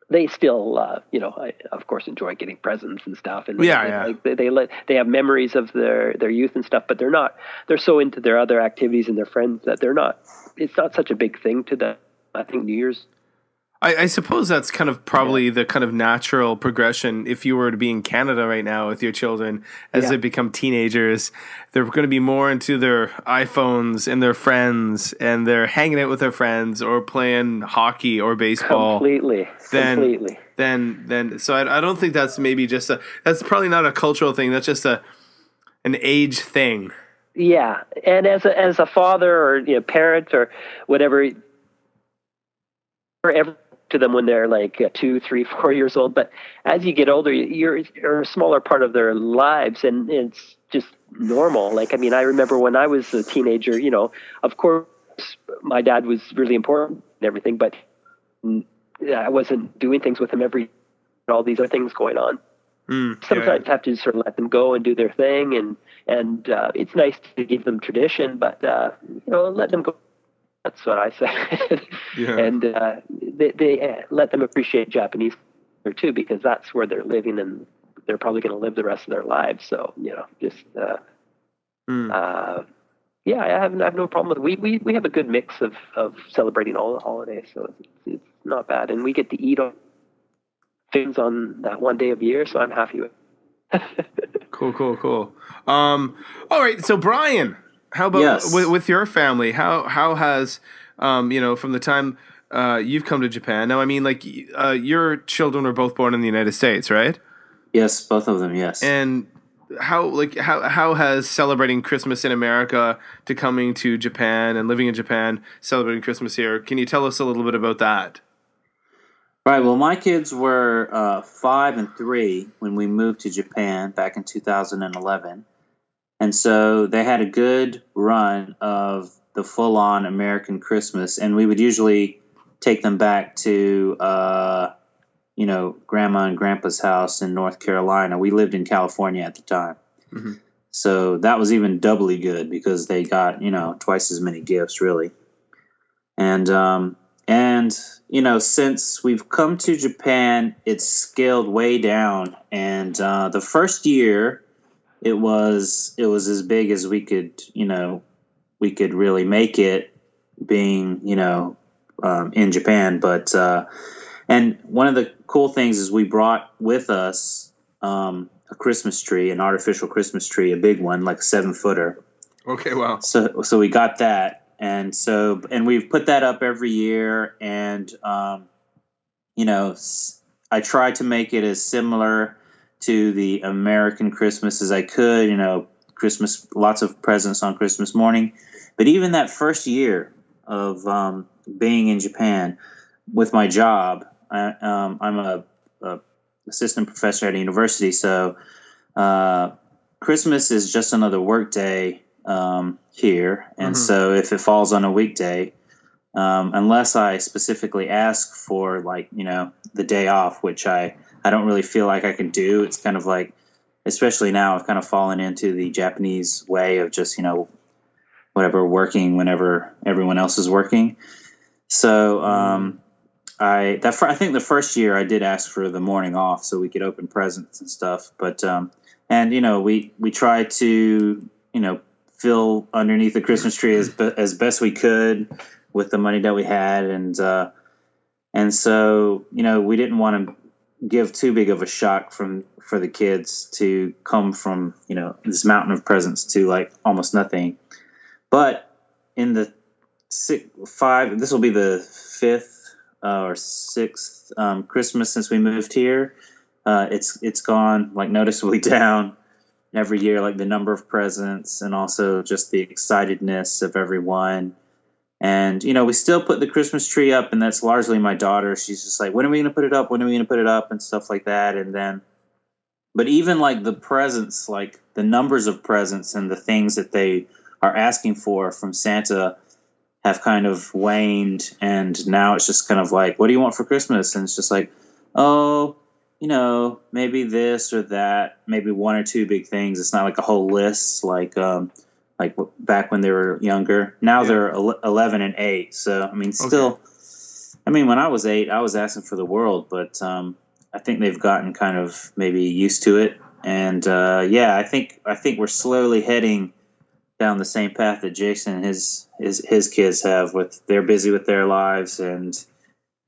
they still, I, of course, enjoy getting presents and stuff. And they have memories of their youth and stuff, but they're so into their other activities and their friends that it's not such a big thing to them. I think New Year's. I suppose that's kind of probably the kind of natural progression. If you were to be in Canada right now with your children, as they become teenagers, they're going to be more into their iPhones and their friends, and they're hanging out with their friends or playing hockey or baseball. Completely. Then, so I don't think that's maybe just that's probably not a cultural thing. That's just an age thing. Yeah, and as a father or parent or whatever, forever to them when they're like 2, 3, 4 years old. But as you get older, you're a smaller part of their lives, and it's just normal. Like, I mean, I remember when I was a teenager, of course, my dad was really important and everything, but I wasn't doing things with him all these other things going on. Sometimes you have to sort of let them go and do their thing, and it's nice to give them tradition, but let them go. That's what I said. And they let them appreciate Japanese culture too, because that's where they're living, and they're probably going to live the rest of their lives. So I have no problem with it. We have a good mix of celebrating all the holidays, so it's not bad, and we get to eat things on that one day of year, so I'm happy with it. Cool. All right, so Brian, how about with your family? How has from the time you've come to Japan? Now, I mean, like your children were both born in the United States, right? Yes, both of them. Yes. And how has celebrating Christmas in America to coming to Japan and living in Japan, celebrating Christmas here? Can you tell us a little bit about that? Right. Well, my kids were 5 and 3 when we moved to Japan back in 2011. And so they had a good run of the full-on American Christmas, and we would usually take them back to, Grandma and Grandpa's house in North Carolina. We lived in California at the time. Mm-hmm. So that was even doubly good because they got, twice as many gifts, really. And since we've come to Japan, it's scaled way down. And the first year, it was as big as we could really make it, being in Japan. But and one of the cool things is we brought with us a Christmas tree, an artificial Christmas tree, a big one, like a 7-footer. Okay, wow. So we got that, and we've put that up every year, and I try to make it as similar to the American Christmas as I could, Christmas, lots of presents on Christmas morning. But even that first year of being in Japan with my job, I'm a assistant professor at a university, so Christmas is just another work day here. And so if it falls on a weekday, unless I specifically ask for the day off, which I don't really feel like I can do. It's kind of like, especially now, I've kind of fallen into the Japanese way of just, whatever, working whenever everyone else is working. So I think the first year I did ask for the morning off so we could open presents and stuff. But we tried to fill underneath the Christmas tree as best we could with the money that we had, and so we didn't want to give too big of a shock for the kids to come from this mountain of presents to like almost nothing. But in the this will be the 5th or 6th Christmas since we moved here. It's gone like noticeably down every year, like the number of presents and also just the excitedness of everyone. And, we still put the Christmas tree up, and that's largely my daughter. She's just like, when are we going to put it up? When are we going to put it up? And stuff like that. And then But even like the presents, like the numbers of presents and the things that they are asking for from Santa have kind of waned, and now it's just kind of like, what do you want for Christmas? And it's just like, oh, maybe this or that, maybe one or two big things. It's not like a whole list like back when they were younger. Now they're 11 and 8. So, I mean, still, I mean, when I was 8, I was asking for the world, but I think they've gotten kind of maybe used to it. And I think we're slowly heading down the same path that Jaysan and his kids have. They're busy with their lives, and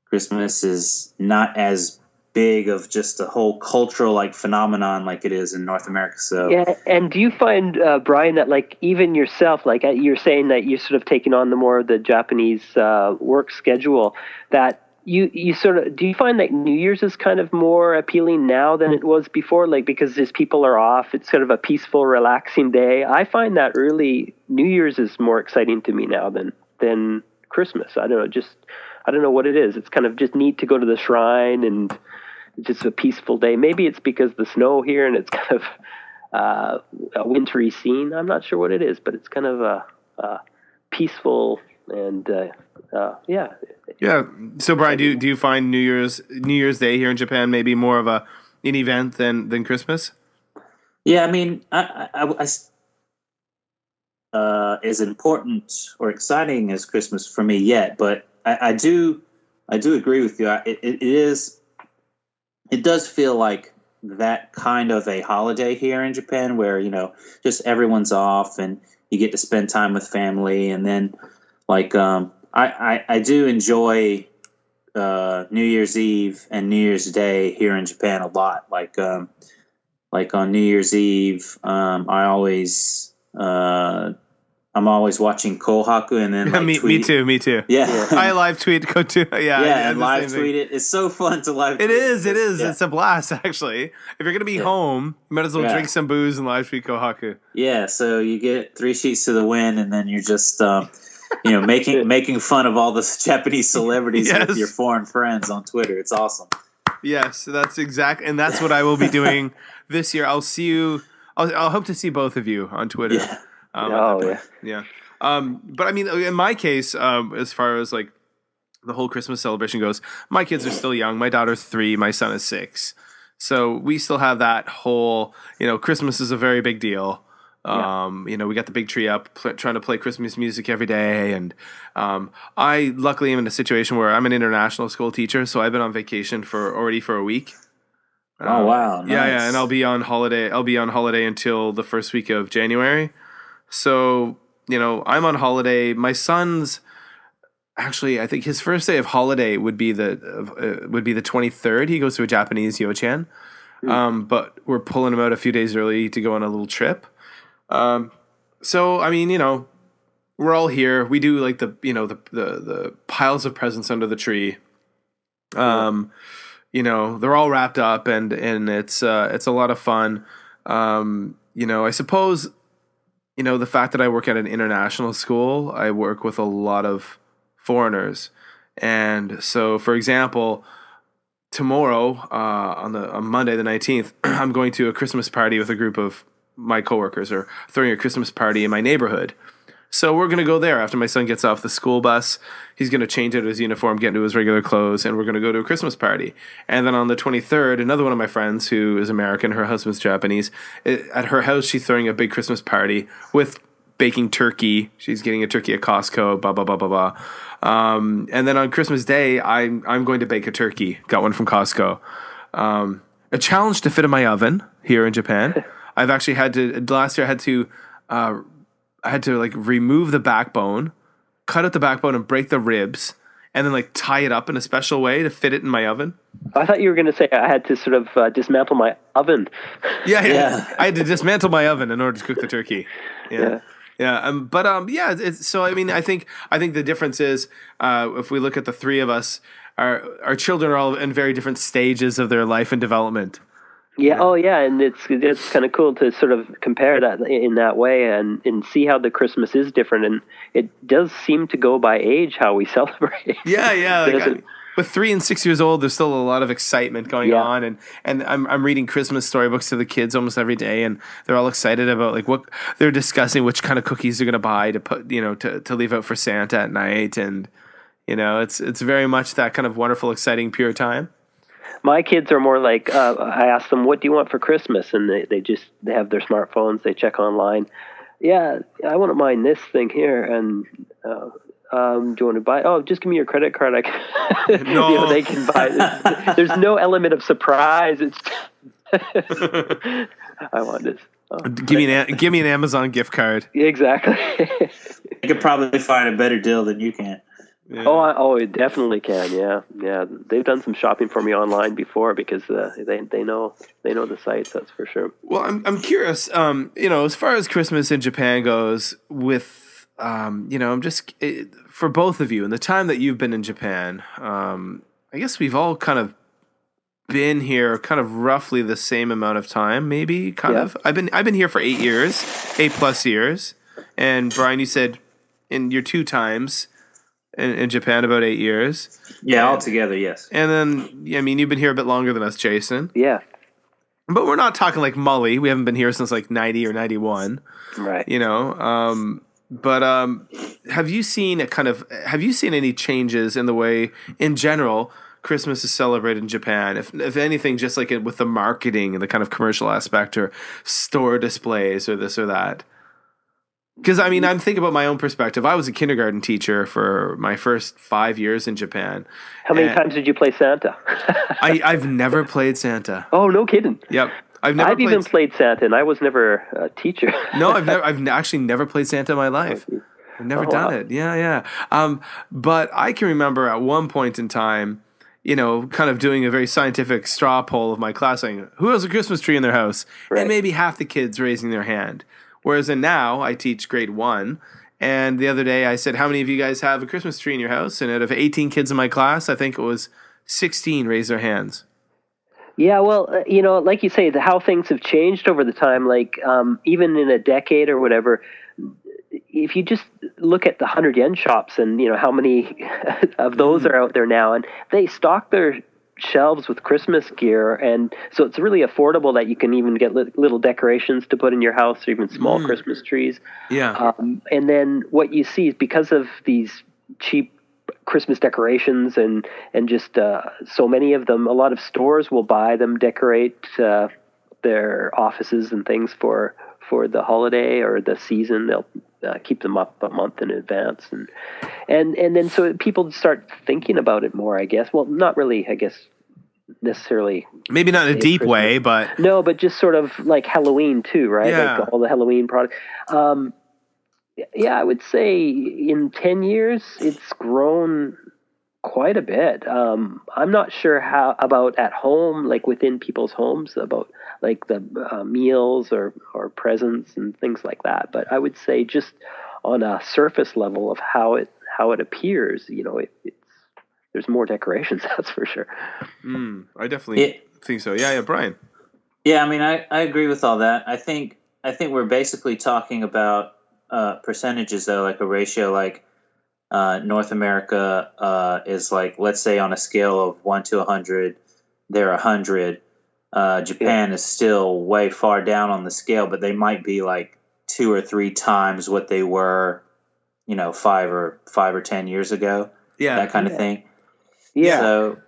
Christmas is not as big of just a whole cultural like phenomenon like it is in North America. So yeah, and do you find, Brian, that like even yourself, like you're saying that you're sort of taking on the more of the Japanese work schedule, that you sort of, do you find that New Year's is kind of more appealing now than it was before? Like, because as people are off, it's sort of a peaceful, relaxing day. I find that really New Year's is more exciting to me now than Christmas. I don't know what it is. It's kind of just neat to go to the shrine and it's just a peaceful day. Maybe it's because the snow here and it's kind of a wintry scene. I'm not sure what it is, but it's kind of a peaceful and yeah. So Brian, do you find New Year's Day here in Japan maybe more of an event than Christmas? Yeah, I mean, I as important or exciting as Christmas for me yet, but I do agree with you. It does feel like that kind of a holiday here in Japan, where just everyone's off and you get to spend time with family, and then like I do enjoy New Year's Eve and New Year's Day here in Japan a lot. Like on New Year's Eve, I'm always watching Kohaku, and then like me too. Yeah, I live tweet go to and live tweet it. It's so fun to live. It is. Yeah. It's a blast actually. If you're gonna be home, you might as well drink some booze and live tweet Kohaku. Yeah, so you get 3 sheets to the wind, and then you're just making fun of all the Japanese celebrities with your foreign friends on Twitter. It's awesome. Yes, that's what I will be doing this year. I'll see you. I'll hope to see both of you on Twitter. Yeah. Yeah. But I mean, in my case, as far as like the whole Christmas celebration goes, my kids are still young. My daughter's 3, my son is 6. So we still have that whole, Christmas is a very big deal. We got the big tree up, trying to play Christmas music every day. And I luckily am in a situation where I'm an international school teacher, so I've been on vacation already for a week. Oh, wow. Nice. Yeah. And I'll be on holiday until the first week of January. So, I'm on holiday. My son's actually, I think his first day of holiday would be the 23rd. He goes to a Japanese Yochan. But we're pulling him out a few days early to go on a little trip. So, I mean, we're all here. We do like the piles of presents under the tree. They're all wrapped up and it's a lot of fun. I suppose, the fact that I work at an international school, I work with a lot of foreigners. And so, for example, tomorrow, on Monday the 19th, I'm going to a Christmas party with a group of my coworkers, or throwing a Christmas party in my neighborhood. So we're going to go there after my son gets off the school bus. He's going to change out his uniform, get into his regular clothes, and we're going to go to a Christmas party. And then on the 23rd, another one of my friends who is American, her husband's Japanese, at her house, she's throwing a big Christmas party with baking turkey. She's getting a turkey at Costco, blah, blah, blah, blah, blah. And then on Christmas Day, I'm going to bake a turkey. Got one from Costco. A challenge to fit in my oven here in Japan. I've actually last year I had to like remove the backbone, cut out the backbone and break the ribs, and then like tie it up in a special way to fit it in my oven. I thought you were going to say I had to sort of dismantle my oven. Yeah. I had to dismantle my oven in order to cook the turkey. Yeah. So I mean, I think the difference is if we look at the three of us, our children are all in very different stages of their life and development. Yeah. Oh, yeah. And it's kind of cool to sort of compare that in that way and see how the Christmas is different. And it does seem to go by age how we celebrate. Yeah. with 3 and 6 years old, there's still a lot of excitement going on, and I'm reading Christmas storybooks to the kids almost every day, and they're all excited about like what they're discussing, which kind of cookies they're going to buy to put, to leave out for Santa at night, and it's very much that kind of wonderful, exciting, pure time. My kids are more like, I ask them, what do you want for Christmas? And they have their smartphones, they check online. Yeah, I wouldn't mind this thing here, and do you want to buy? Oh, just give me your credit card. No. They can buy. There's no element of surprise. It's I want this. Oh. Give me an Amazon gift card. Exactly. You could probably find a better deal than you can. Yeah. Oh, it definitely can. Yeah. They've done some shopping for me online before because they know the sites. That's for sure. Well, I'm curious. As far as Christmas in Japan goes, with I'm just for both of you, in the time that you've been in Japan, I guess we've all kind of been here, kind of roughly the same amount of time, maybe. Kind of. I've been here for 8 years, 8+ years, and Brian, you said in your 2 times in Japan about 8 years. Yeah, altogether, yes. And then, you've been here a bit longer than us, Jaysan. Yeah. But we're not talking like Mully. We haven't been here since like 90 or 91. Right. But have you seen any changes in the way, in general, Christmas is celebrated in Japan? If anything, just like with the marketing and the kind of commercial aspect or store displays or this or that. Because, I'm thinking about my own perspective. I was a kindergarten teacher for my first 5 years in Japan. How many times did you play Santa? I've never played Santa. Oh, no kidding. Yep. I've even played Santa, and I was never a teacher. No, I've actually never played Santa in my life. I've never done it. Yeah. But I can remember at one point in time, kind of doing a very scientific straw poll of my class saying, who has a Christmas tree in their house? Right. And maybe half the kids raising their hand. Whereas now I teach grade 1, and the other day I said, how many of you guys have a Christmas tree in your house? And out of 18 kids in my class, I think it was 16 raised their hands. Yeah, well, like you say, how things have changed over the time, like even in a decade or whatever, if you just look at the 100 yen shops and, how many of those are out there now, and they stock their shelves with Christmas gear, and so it's really affordable that you can even get little decorations to put in your house, or even small Christmas trees. Yeah. And then what you see is because of these cheap Christmas decorations and just so many of them, a lot of stores will buy them, decorate their offices and things for the holiday or the season. They'll keep them up a month in advance, and then so people start thinking about it more, I guess. Well, not really, I guess, necessarily. Maybe not in a deep Christmas way, but no, but just sort of like Halloween too, right? Yeah. Like all the Halloween products. Yeah, I would say in 10 years, it's grown quite a bit. I'm not sure how about at home, like within people's homes, about like the meals or presents and things like that. But I would say just on a surface level of how it appears, there's more decorations. That's for sure. I definitely think so. Yeah, Brian. Yeah, I agree with all that. I think we're basically talking about percentages, though, like a ratio, like North America is like, let's say on a scale of 1 to 100, they're 100. Japan is still way far down on the scale, but they might be like 2 or 3 times what they were, 5 or 10 years ago. Yeah, that kind of thing. Yeah. So,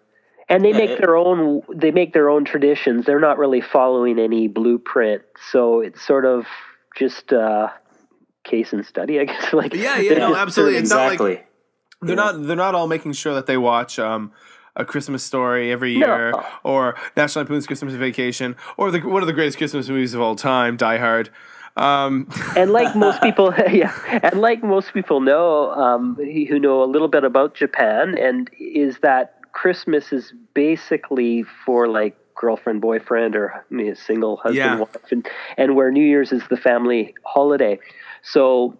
and they make their own. They make their own traditions. They're not really following any blueprint. So it's sort of just case and study, I guess. Like no, absolutely. It's exactly. Not like they're not all making sure that they watch A Christmas Story every year, or National Lampoon's Christmas Vacation, or one of the greatest Christmas movies of all time, Die Hard. And like most people, know, who know a little bit about Japan, and is that Christmas is basically for like girlfriend, boyfriend, or single husband, wife, and where New Year's is the family holiday. So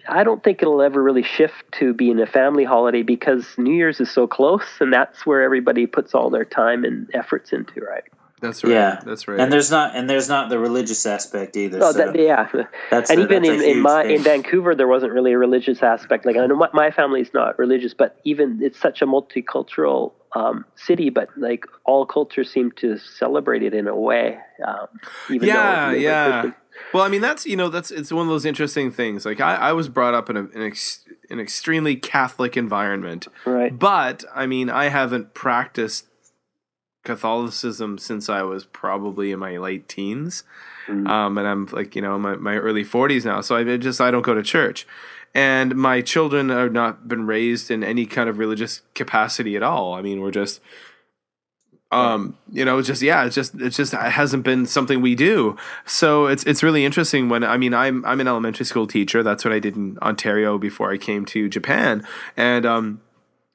I don't think it'll ever really shift to being a family holiday because New Year's is so close, and that's where everybody puts all their time and efforts into, right? That's right. Yeah, that's right. And there's not the religious aspect either. Oh, so That's even in Vancouver, there wasn't really a religious aspect. Like I know my family's not religious, but even it's such a multicultural city. But like all cultures seem to celebrate it in a way. Even though they were Christian. Well, I mean that's it's one of those interesting things. Like I was brought up in an extremely Catholic environment, right? But I mean I haven't practiced Catholicism since I was probably in my late teens, and I'm like my early 40s now. So I don't go to church, and my children have not been raised in any kind of religious capacity at all. I mean, we're just, it hasn't been something we do. So it's really interesting when I'm an elementary school teacher. That's what I did in Ontario before I came to Japan, and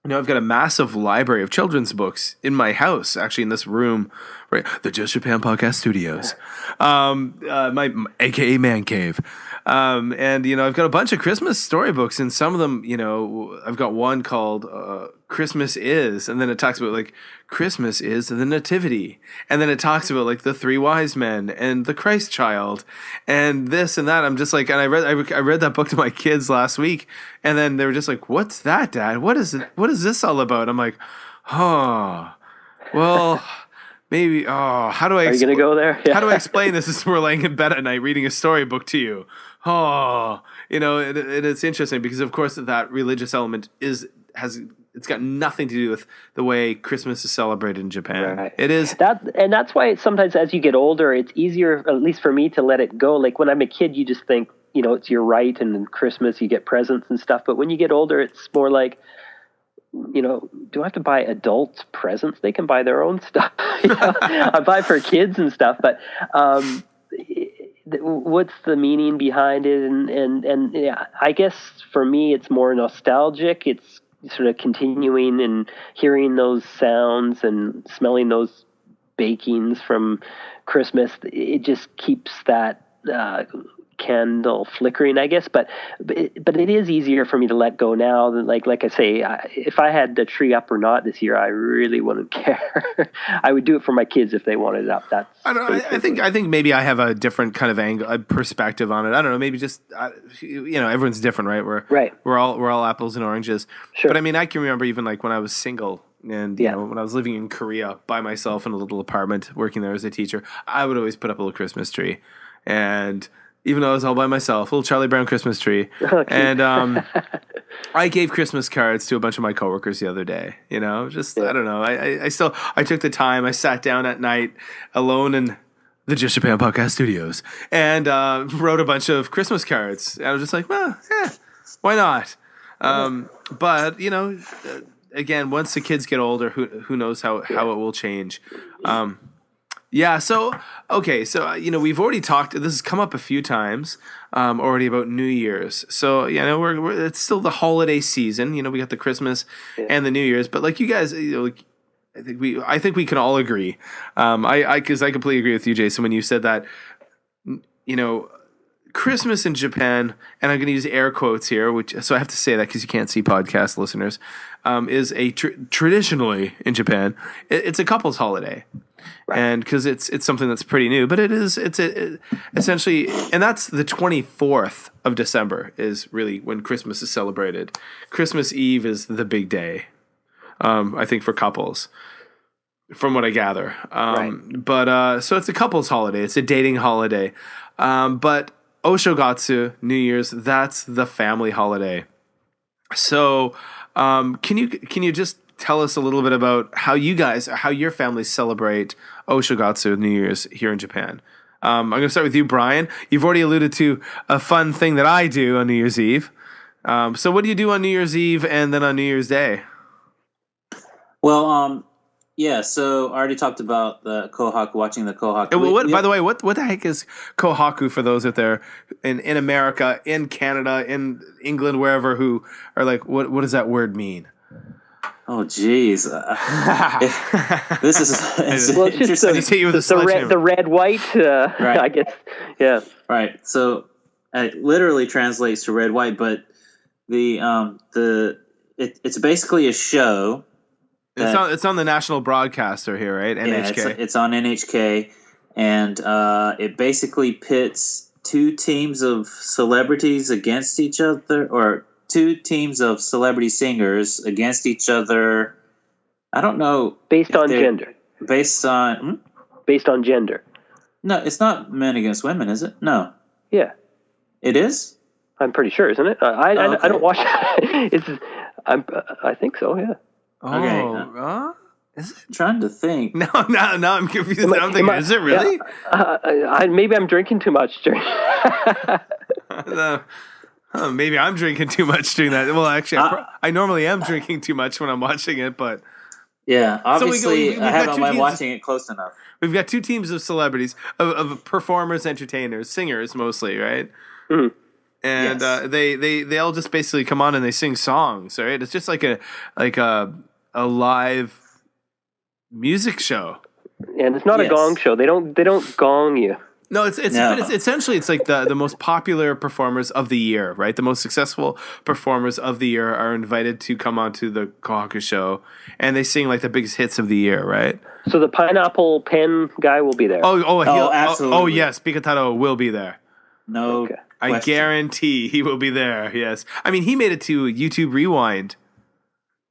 I've got a massive library of children's books in my house, actually in this room, right? The Just Japan Podcast Studios, my AKA Man Cave. And, I've got a bunch of Christmas storybooks, and some of them, I've got one called Christmas Is, and then it talks about like Christmas is the Nativity. And then it talks about like the three wise men and the Christ child and this and that. I'm just like, and I read that book to my kids last week, and then they were just like, "What's that, Dad? What is it? What is this all about?" I'm like, "Oh, well, maybe. Oh, how do I? Are you gonna go there? Yeah. How do I explain this as we're laying in bed at night reading a storybook to you? Oh, it's interesting because of course that religious element it's got nothing to do with the way Christmas is celebrated in Japan. Right. It is and that's why sometimes as you get older, it's easier, at least for me, to let it go. Like when I'm a kid, you just think, it's your right, and in Christmas you get presents and stuff. But when you get older, it's more like, do I have to buy adults presents? They can buy their own stuff. I buy for kids and stuff, but what's the meaning behind it? And yeah, I guess for me, it's more nostalgic. It's sort of continuing and hearing those sounds and smelling those bakings from Christmas. It just keeps that candle flickering, I guess, but it is easier for me to let go now than like I say, if I had the tree up or not this year, I really wouldn't care. I would do it for my kids if they wanted it up. I think maybe I have a different kind of angle, a perspective on it. I don't know, maybe just everyone's different, right? We're all apples and oranges. Sure. But I mean, I can remember even like when I was single and when I was living in Korea by myself in a little apartment working there as a teacher, I would always put up a little Christmas tree, and even though I was all by myself, a little Charlie Brown Christmas tree. Okay. And I gave Christmas cards to a bunch of my coworkers the other day. I don't know. I took the time. I sat down at night alone in the Just Japan Podcast Studios and wrote a bunch of Christmas cards. And I was just like, well, why not? But, again, once the kids get older, who knows how it will change. Yeah. So, okay. So, we've already talked, this has come up a few times, already about New Year's. So, it's still the holiday season, we got the Christmas and the New Year's, but like you guys, I think we can all agree. Cause I completely agree with you, Jaysan, when you said that, Christmas in Japan, and I'm going to use air quotes here, so I have to say that because you can't see podcast listeners, is traditionally in Japan, it's a couple's holiday. Right. And because it's something that's pretty new, but it's essentially, and that's the 24th of December is really when Christmas is celebrated. Christmas Eve is the big day, I think, for couples, from what I gather. Right. But so it's a couple's holiday. It's a dating holiday. But Oshogatsu, New Year's, that's the family holiday. So can you just tell us a little bit about how your families celebrate Oshogatsu, New Year's, here in Japan? I'm going to start with you, Brian. You've already alluded to a fun thing that I do on New Year's Eve. So what do you do on New Year's Eve and then on New Year's Day? Well, so I already talked about the Kohaku, watching the Kohaku. By the way, what the heck is Kohaku for those out there in America, in Canada, in England, wherever, who are like, what does that word mean? Oh, geez. This is well, it's just the red, white, right. I guess. Yeah. Right. So it literally translates to red, white, but it's basically a show. It's on the national broadcaster here, right? NHK. Yeah, it's on NHK, and it basically pits two teams of celebrities against each other, or two teams of celebrity singers against each other. I don't know. Based on gender. Based on gender. No, it's not men against women, is it? No. Yeah. It is? I'm pretty sure, isn't it? I don't watch it. I think so, yeah. Okay. Is it? I'm trying to think. No, I'm confused. I'm thinking, is it really? Yeah, maybe I'm drinking too much during. No. Maybe I'm drinking too much during that. Well, actually, I normally am drinking too much when I'm watching it, but. Yeah, obviously, I haven't been watching it close enough. We've got two teams of celebrities, of performers, entertainers, singers mostly, right? Mm-hmm. And they all just basically come on and they sing songs, right? It's just like a live music show. And it's not a gong show. They don't gong you. No, it's essentially it's like the most popular performers of the year, right? The most successful performers of the year are invited to come onto the Kohaku show, and they sing like the biggest hits of the year, right? So the pineapple pen guy will be there. Absolutely. Oh, yes, Pikataro will be there. No, okay. I guarantee he will be there. Yes, I mean he made it to YouTube Rewind.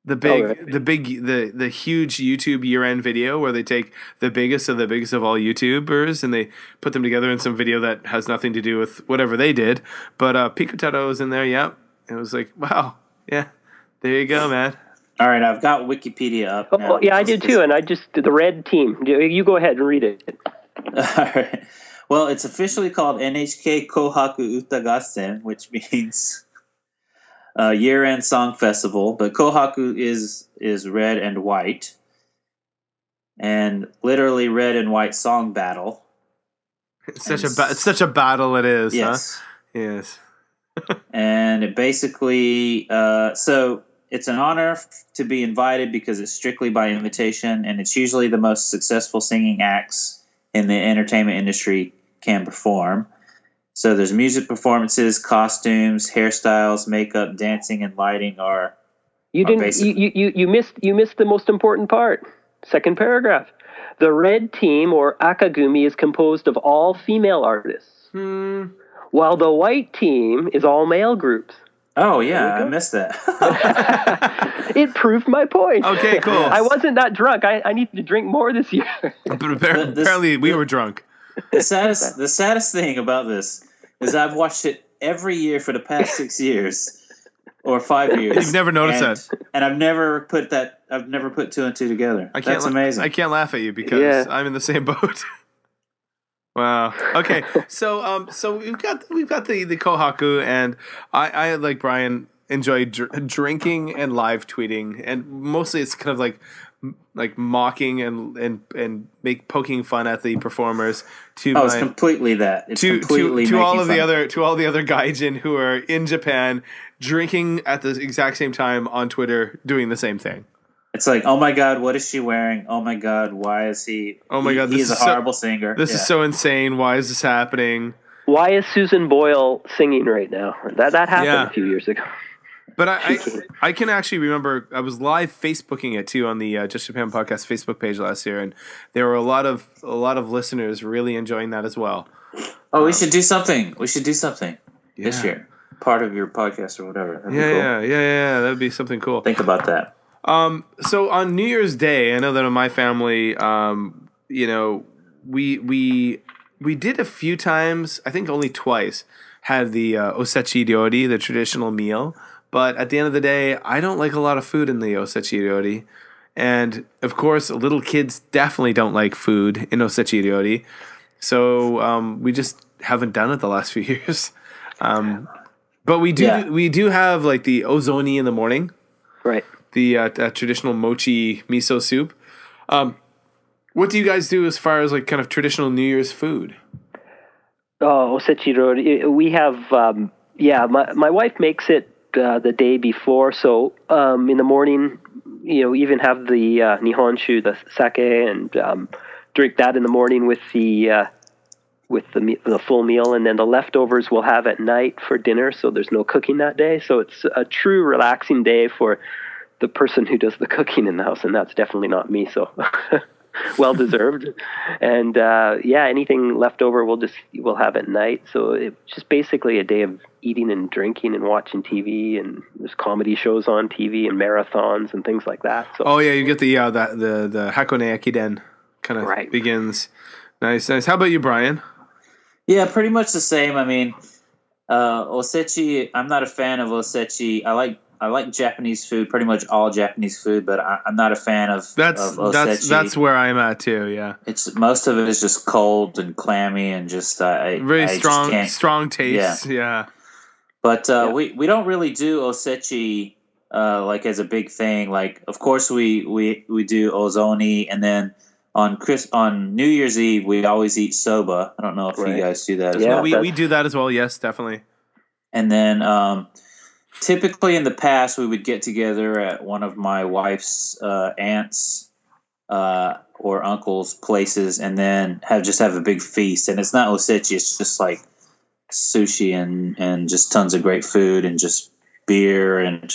The huge YouTube year-end video where they take the biggest of all YouTubers and they put them together in some video that has nothing to do with whatever they did. But Pikutaro was in there, yep. It was like, wow, yeah, there you go, man. All right, I've got Wikipedia up now. Yeah, I did too, and I just the red team. You go ahead and read it. All right. Well, it's officially called NHK Kohaku Utagassen, which means year-end song festival, but Kohaku is red and white, and literally red and white song battle. It's such a battle it is. Yes, huh? Yes. And it basically, so it's an honor to be invited because it's strictly by invitation, and it's usually the most successful singing acts in the entertainment industry can perform. So there's music performances, costumes, hairstyles, makeup, dancing, and lighting are. You missed the most important part. Second paragraph. The red team or Akagumi is composed of all female artists, while the white team is all male groups. Oh yeah, I missed that. It proved my point. Okay, cool. I wasn't that drunk. I needed to drink more this year. But apparently we were drunk. The saddest thing about this is I've watched it every year for the past 6 years or 5 years. You've never noticed that, and I've never put two and two together. That's amazing. I can't laugh at you because I'm in the same boat. Wow. Okay. So we've got the Kohaku, and I like Brian enjoy drinking and live tweeting, and mostly it's kind of like mocking and poking fun at the performers. It's completely that. It's completely to all the other gaijin who are in Japan drinking at the exact same time on Twitter doing the same thing. It's like, oh my God, what is she wearing? Oh my God, why is he? Oh my God, he's a horrible singer. This is so insane. Why is this happening? Why is Susan Boyle singing right now? That happened a few years ago. But I can actually remember I was live Facebooking it too on the Just Japan Podcast Facebook page last year, and there were a lot of listeners really enjoying that as well. Oh, we should do something. This year, part of your podcast or whatever. That'd be cool. Yeah. That'd be something cool. Think about that. So on New Year's Day, I know that in my family, we did a few times. I think only twice had the osechi ryori, the traditional meal. But at the end of the day, I don't like a lot of food in the osechi ryori. And, of course, little kids definitely don't like food in osechi ryori. So we just haven't done it the last few years. But we do have, like, the ozoni in the morning. Right. The traditional mochi miso soup. What do you guys do as far as, like, kind of traditional New Year's food? Oh, osechi ryori. We have, my wife makes it the day before, so in the morning, even have the nihonshu, the sake, and drink that in the morning with the full meal, and then the leftovers we'll have at night for dinner. So there's no cooking that day. So it's a true relaxing day for the person who does the cooking in the house, and that's definitely not me. So well deserved. And anything left over we'll have at night. So it's just basically a day of eating and drinking and watching TV, and there's comedy shows on TV and marathons and things like that. So you get the Hakone Ekiden kind of begins. Nice. How about you, Brian? Yeah, pretty much the same. I mean, osechi, I'm not a fan of osechi. I like Japanese food, pretty much all Japanese food, but I'm not a fan of osechi. That's where I'm at too. Yeah, it's most of it is just cold and clammy and just very strong taste. Yeah. But we don't really do osechi like as a big thing. Like, of course we do ozoni, and then on New Year's Eve we always eat soba. I don't know if you guys do that as well. We do that as well. Yes, definitely. And then typically in the past we would get together at one of my wife's aunts or uncle's places, and then have a big feast. And it's not osechi; it's just like sushi and just tons of great food and just beer, and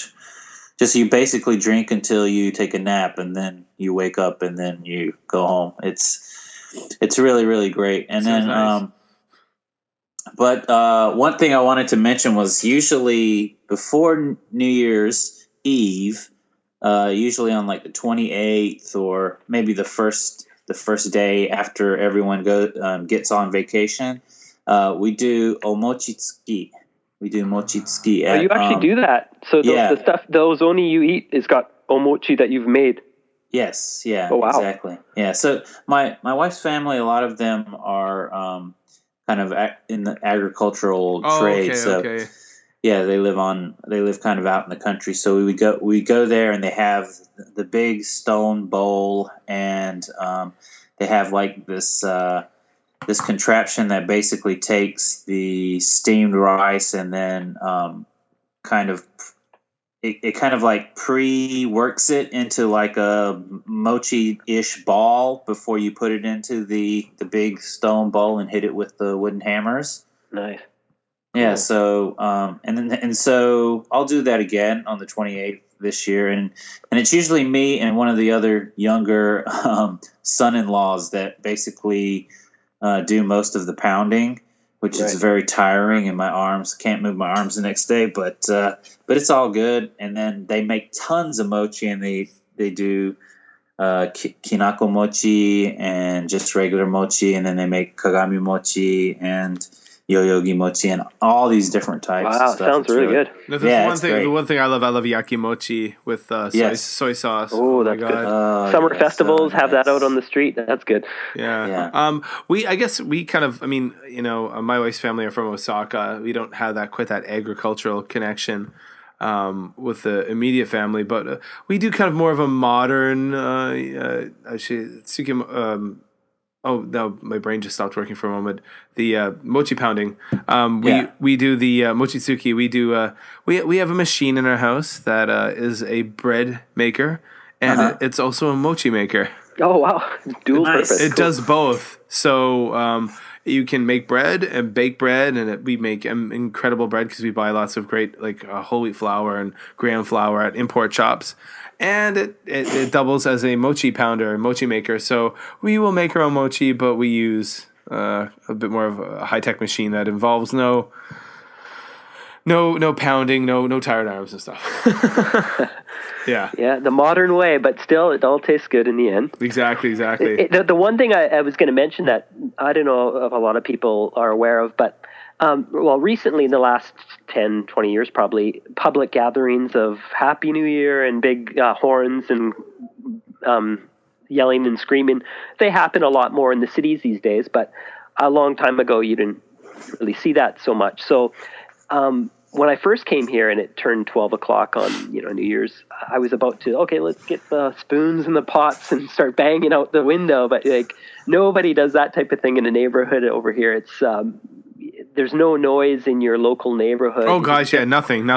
just you basically drink until you take a nap, and then you wake up and then you go home. It's really, really great. And then nice. But one thing I wanted to mention was usually before New Year's Eve, usually on like the 28th or maybe the first day after everyone gets on vacation, we do omochitsuki. We do mochitsuki. You actually do that? So the stuff, the ozoni you eat, is got omochi that you've made? Yes. Yeah. Oh, wow. Exactly. Yeah. So my wife's family, a lot of them are kind of in the agricultural trade. Okay. Yeah, they live kind of out in the country. So we go there, and they have the big stone bowl, and they have like this contraption that basically takes the steamed rice and then it kind of like pre-works it into like a mochi-ish ball before you put it into the big stone bowl and hit it with the wooden hammers. Nice. Yeah, cool. So so I'll do that again on the 28th this year, and it's usually me and one of the other younger son-in-laws that basically do most of the pounding, which is very tiring, and my arms can't move my arms the next day, but it's all good. And then they make tons of mochi, and they do kinako mochi and just regular mochi, and then they make kagami mochi and yoyogi mochi and all these different types. Wow, of stuff. Sounds really good. The one thing I love yakimochi with soy sauce. Oh, that's good. Summer festivals have that out on the street. That's good. Yeah. I guess we kind of, my wife's family are from Osaka. We don't have quite that agricultural connection with the immediate family, but we do kind of more of a modern oh no, my brain just stopped working for a moment. The mochi pounding. We do the mochitsuki. We do. We have a machine in our house that is a bread maker, and it's also a mochi maker. Oh wow, dual purpose. It does both. So you can make bread and bake bread, and we make incredible bread because we buy lots of great whole wheat flour and graham flour at import shops. And it doubles as a mochi pounder, mochi maker. So we will make our own mochi, but we use a bit more of a high-tech machine that involves no pounding, no tired arms and stuff. Yeah, the modern way, but still, it all tastes good in the end. Exactly. The one thing I was going to mention that I don't know if a lot of people are aware of, but recently in the last 10, 20 years, probably, public gatherings of Happy New Year and big horns and yelling and screaming, they happen a lot more in the cities these days, but a long time ago, you didn't really see that so much. So when I first came here and it turned 12 o'clock on New Year's, I was about to, let's get the spoons and the pots and start banging out the window, but nobody does that type of thing in a neighborhood over here. It's there's no noise in your local neighborhood. Oh gosh, yeah, nothing.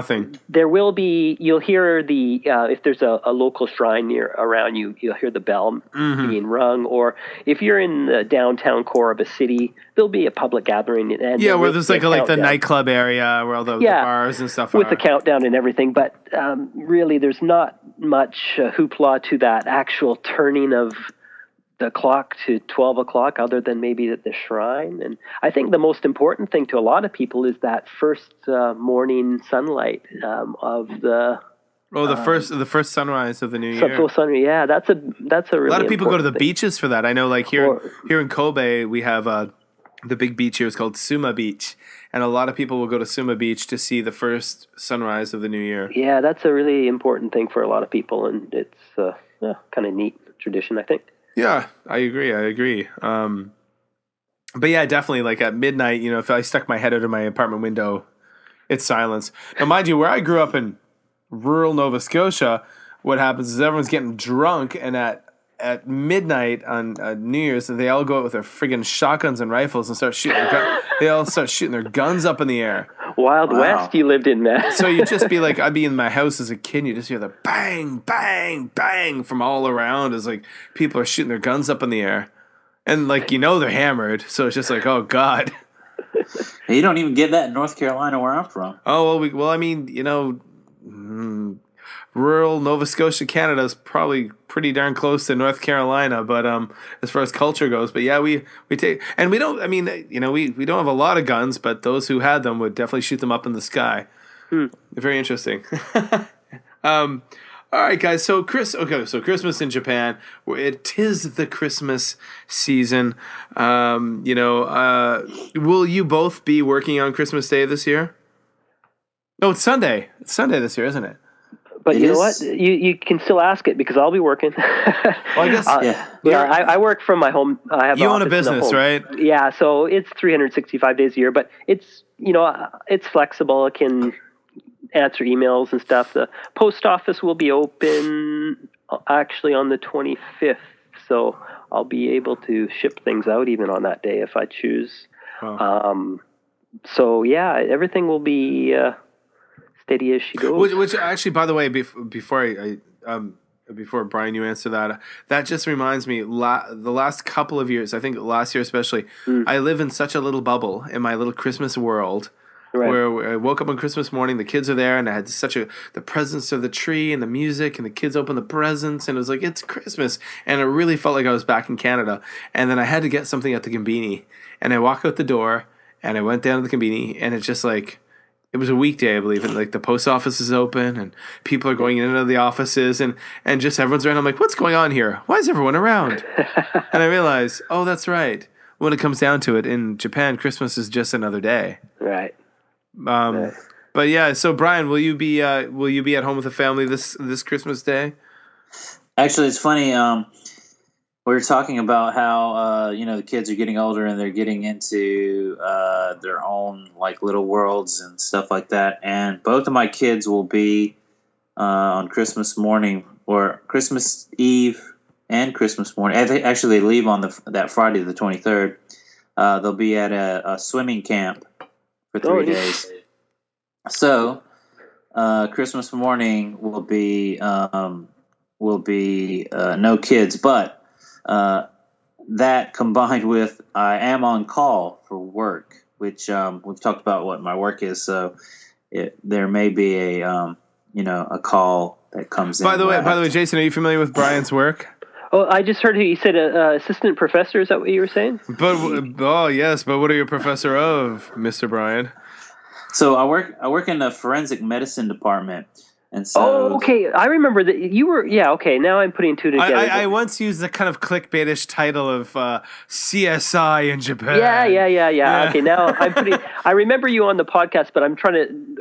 There will be. You'll hear the if there's a local shrine near around you, you'll hear the bell being rung. Or if you're in the downtown core of a city, there'll be a public gathering. And where there's like the nightclub area where all the bars and stuff with are. the countdown and everything. But really, there's not much hoopla to that actual turning of the clock to 12 o'clock, other than maybe at the shrine. And I think the most important thing to a lot of people is that first morning sunlight of the the first sunrise of the new year. Subtle sunrise, yeah, that's a really a lot of people go to the thing. beaches for that. I know, like here in Kobe, we have the big beach here is called Suma Beach, and a lot of people will go to Suma Beach to see the first sunrise of the new year. Yeah, that's a really important thing for a lot of people, and it's kind of neat tradition, I think. Yeah, I agree. But yeah, definitely, like at midnight, if I stuck my head out of my apartment window, it's silence. Now, mind you, where I grew up in rural Nova Scotia, what happens is everyone's getting drunk, and at midnight on New Year's, they all go out with their friggin' shotguns and rifles and start shooting. They all start shooting their guns up in the air. Wild West you lived in, man. So you'd just be like, I'd be in my house as a kid, and you just hear the bang, bang, bang from all around as like people are shooting their guns up in the air. And like, they're hammered. So it's just like, oh God. You don't even get that in North Carolina where I'm from. Oh, rural Nova Scotia, Canada is probably pretty darn close to North Carolina, but as far as culture goes, but yeah, we take, and we don't. I mean, we don't have a lot of guns, but those who had them would definitely shoot them up in the sky. Very interesting. All right, guys. So Christmas in Japan, it is the Christmas season. Will you both be working on Christmas Day this year? No, it's Sunday. It's Sunday this year, isn't it? But you know what? You can still ask it because I'll be working. Well, I guess I work from my home. I have you own a business, right? Yeah, so it's 365 days a year, but it's it's flexible. It can answer emails and stuff. The post office will be open actually on the 25th, so I'll be able to ship things out even on that day if I choose. Oh. So yeah, everything will be steady as she goes. Which actually, by the way, before Brian, you answer that, that just reminds me, the last couple of years, I think last year especially, I live in such a little bubble in my little Christmas world. Right. Where I woke up on Christmas morning, the kids are there, and I had the presence of the tree and the music, and the kids open the presents, and it was like, it's Christmas, and it really felt like I was back in Canada. And then I had to get something at the Conbini, and I walk out the door, and I went down to the Conbini, and it's just like, it was a weekday, I believe, and like the post office is open, and people are going in and out of the offices, and just everyone's around. I'm like, what's going on here? Why is everyone around? And I realized, oh, that's right. When it comes down to it, in Japan, Christmas is just another day. Right. But yeah, so Brian, will you be at home with the family this Christmas Day? Actually, it's funny. We were talking about how the kids are getting older and they're getting into their own like little worlds and stuff like that. And both of my kids will be on Christmas morning or Christmas Eve and Christmas morning. Actually, they leave on that Friday, the 23rd. They'll be at a swimming camp for 3 days. So Christmas morning will be no kids, but that combined with I am on call for work, which we've talked about what my work is. So there may be a call that comes in. By the way, Jaysan, are you familiar with Brian's work? Oh, I just heard you said assistant professor. Is that what you were saying? Yes. But what are you a professor of, Mr. Brian? So I work in the forensic medicine department, and so. Oh, okay. I remember that you were. Yeah. Okay. Now I'm putting two together. I once used the kind of clickbaitish title of CSI in Japan. Yeah. Okay. Now I'm putting. I remember you on the podcast, but I'm trying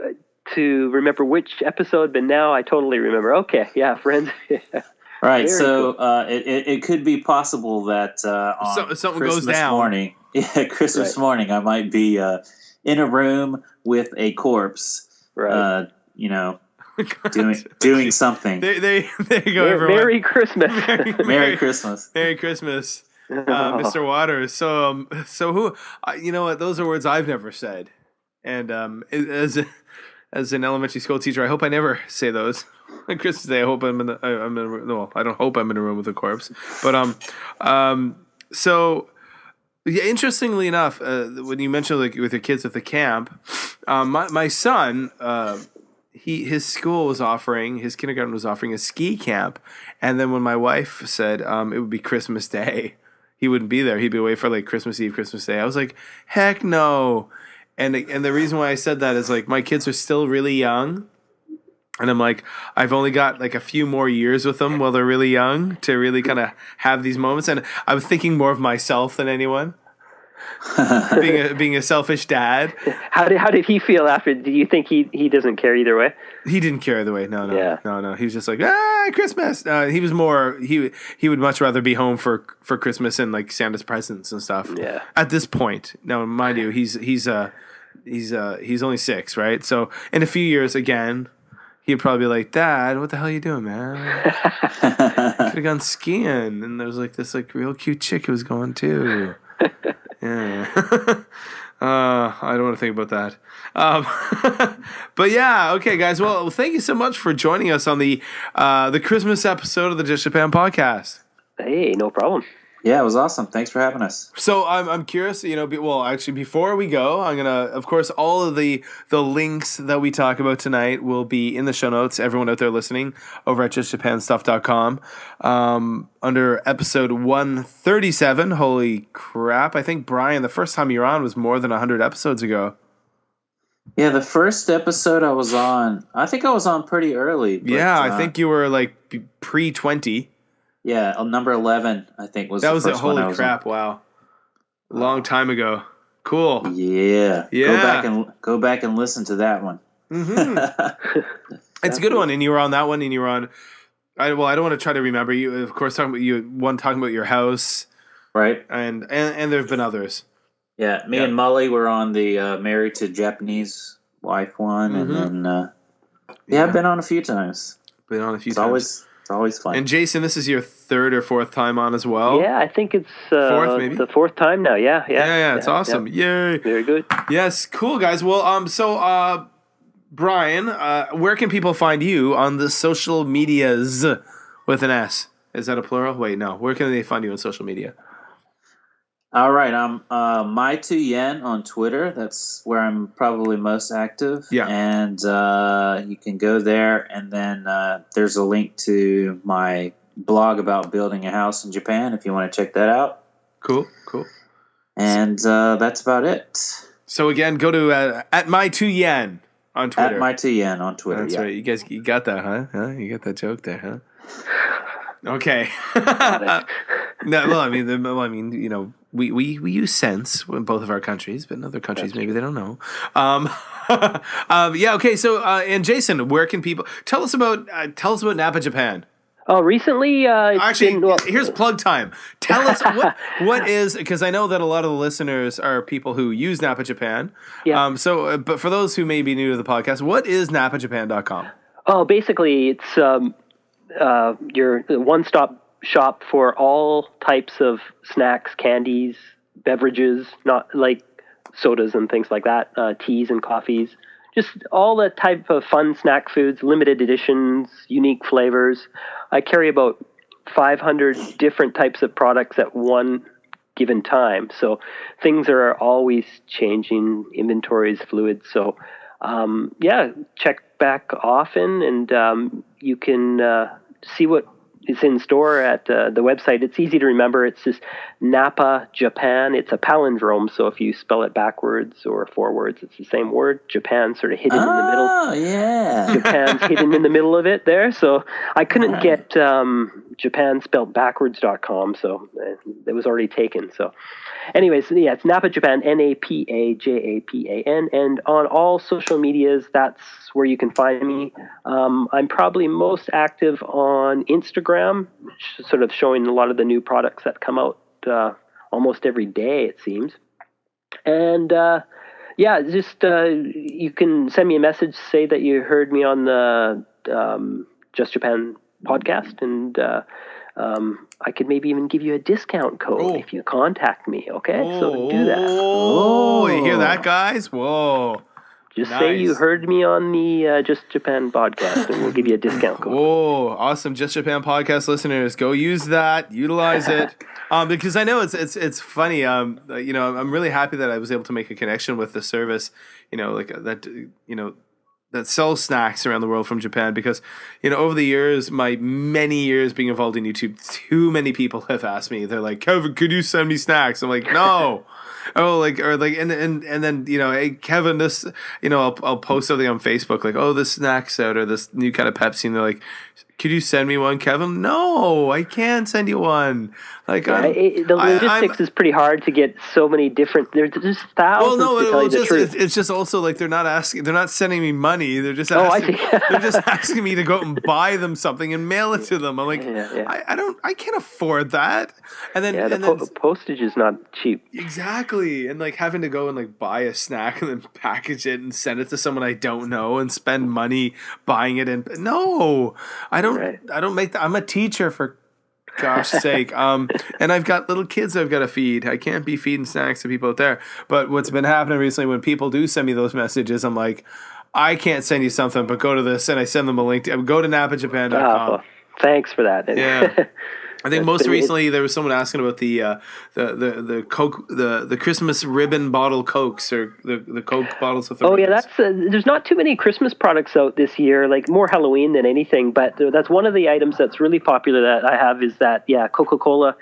to remember which episode. But now I totally remember. Okay. Yeah. Friends. Yeah. Right, so cool. It could be possible that on something Christmas goes down. Morning, morning, I might be in a room with a corpse, right? Doing something. There you go, everyone. Merry Christmas. Merry Christmas. Merry Christmas. Mr. Waters. So who? You know what? Those are words I've never said, and as an elementary school teacher, I hope I never say those. On Christmas Day, I hope I'm in. No, I don't hope I'm in a room with a corpse. But so. Yeah, interestingly enough, when you mentioned like with your kids at the camp, my son, his kindergarten was offering a ski camp, and then when my wife said it would be Christmas Day, he wouldn't be there. He'd be away for like Christmas Eve, Christmas Day. I was like, heck no. And the reason why I said that is like my kids are still really young. And I'm like, I've only got like a few more years with them while they're really young to really kind of have these moments. And I was thinking more of myself than anyone, being a selfish dad. How did he feel after? Do you think he doesn't care either way? He didn't care either way. No. He was just like, Christmas. He was more. He would much rather be home for Christmas and like Santa's presents and stuff. Yeah. At this point, now mind you, he's only 6, right? So in a few years again. He'd probably be like, Dad, what the hell are you doing, man? Could have gone skiing. And there was like this like real cute chick who was going too. Yeah. I don't want to think about that. But yeah, okay, guys. Well, thank you so much for joining us on the Christmas episode of the Just Japan podcast. Hey, no problem. Yeah, it was awesome. Thanks for having us. So I'm curious, actually, before we go, I'm going to, of course, all of the links that we talk about tonight will be in the show notes. Everyone out there listening over at justjapanstuff.com. Under episode 137, holy crap. I think, Brian, the first time you were on was more than 100 episodes ago. Yeah, the first episode I was on, I think I was on pretty early. But, I think you were like pre-20. Yeah, number 11, I think, was that the was first one. Holy crap, wow. Long time ago. Cool. Yeah. Go back and listen to that one. Mm-hmm. It's a good one. And you were on that one, and you were on I don't want to try to remember you, of course, talking about your house. Right. And there've been others. Yeah, me and Molly were on the Married to Japanese Wife one, and then I've been on a few times. It's always fun. And Jaysan, this is your 3rd or 4th time on as well? Yeah, I think it's 4th, maybe? the 4th time now. Yeah. It's awesome. Yeah. Yay. Very good. Yes, cool, guys. Well, Brian, where can people find you on the social medias with an S? Is that a plural? Wait, no. Where can they find you on social media? All right, I'm MyTwoYen on Twitter. That's where I'm probably most active. Yeah. And you can go there, and then there's a link to my blog about building a house in Japan if you want to check that out. Cool. And that's about it. So again, go to at MyTwoYen on Twitter. At MyTwoYen on Twitter. That's right. You got that, huh? You got that joke there, huh? Okay. We use cents in both of our countries, but in other countries maybe they don't know. Okay. So, and Jaysan, where can people tell us about NapaJapan? Oh, recently, here's plug time. Tell us what is, because I know that a lot of the listeners are people who use NapaJapan. Yeah. But for those who may be new to the podcast, what is NapaJapan.com? Oh, basically, it's your one-stop shop for all types of snacks, candies, beverages, not like sodas and things like that, teas and coffees, just all the type of fun snack foods, limited editions, unique flavors. I carry about 500 different types of products at one given time. So things are always changing, inventory is fluid. So check back often, and you can see what is in store at the website. It's easy to remember. It's just NapaJapan. It's a palindrome, so if you spell it backwards or forwards, it's the same word. Japan sort of hidden in the middle. Oh, yeah. Japan's hidden in the middle of it there. So I couldn't get Japan spelled backwards.com, so it was already taken. So anyways, yeah, it's NapaJapan, NapaJapan, and on all social medias, that's where you can find me. I'm probably most active on Instagram, sort of showing a lot of the new products that come out almost every day, it seems. And you can send me a message, say that you heard me on the Just Japan podcast, and I could maybe even give you a discount code if you contact me. Okay, so do that. Oh, you hear that, guys? Whoa. Just say you heard me on the Just Japan podcast, and we'll give you a discount code. Oh, awesome! Just Japan podcast listeners, go use that, utilize it, because I know it's funny. I'm really happy that I was able to make a connection with the service. That sells snacks around the world from Japan, because over the years, my many years being involved in YouTube, too many people have asked me. They're like, Kevin, could you send me snacks? I'm like, no. And then hey Kevin, this I'll post something on Facebook like, oh, this snack's out, or this new kind of Pepsi, and they're like, could you send me one, Kevin? No, I can't send you one. Like, the logistics is pretty hard to get so many different. There's just thousands. It's just also like they're not sending me money. They're just asking, they're just asking me to go out and buy them something and mail it to them. I'm like, I can't afford that. And then the postage is not cheap. Exactly, and like having to go and like buy a snack and then package it and send it to someone I don't know and spend money buying it. And no, I don't make that. I'm a teacher, for gosh sake. And I've got little kids I've got to feed. I can't be feeding snacks to people out there. But what's been happening recently, when people do send me those messages, I'm like, I can't send you something, but go to this, and I send them a link to go to NapaJapan.com. Oh, thanks for that. Yeah. I think most recently there was someone asking about the Coke, the Christmas ribbon bottle Cokes, or the Coke bottles with the ribbons. There's not too many Christmas products out this year, like more Halloween than anything, but that's one of the items that's really popular that I have is that, Coca-Cola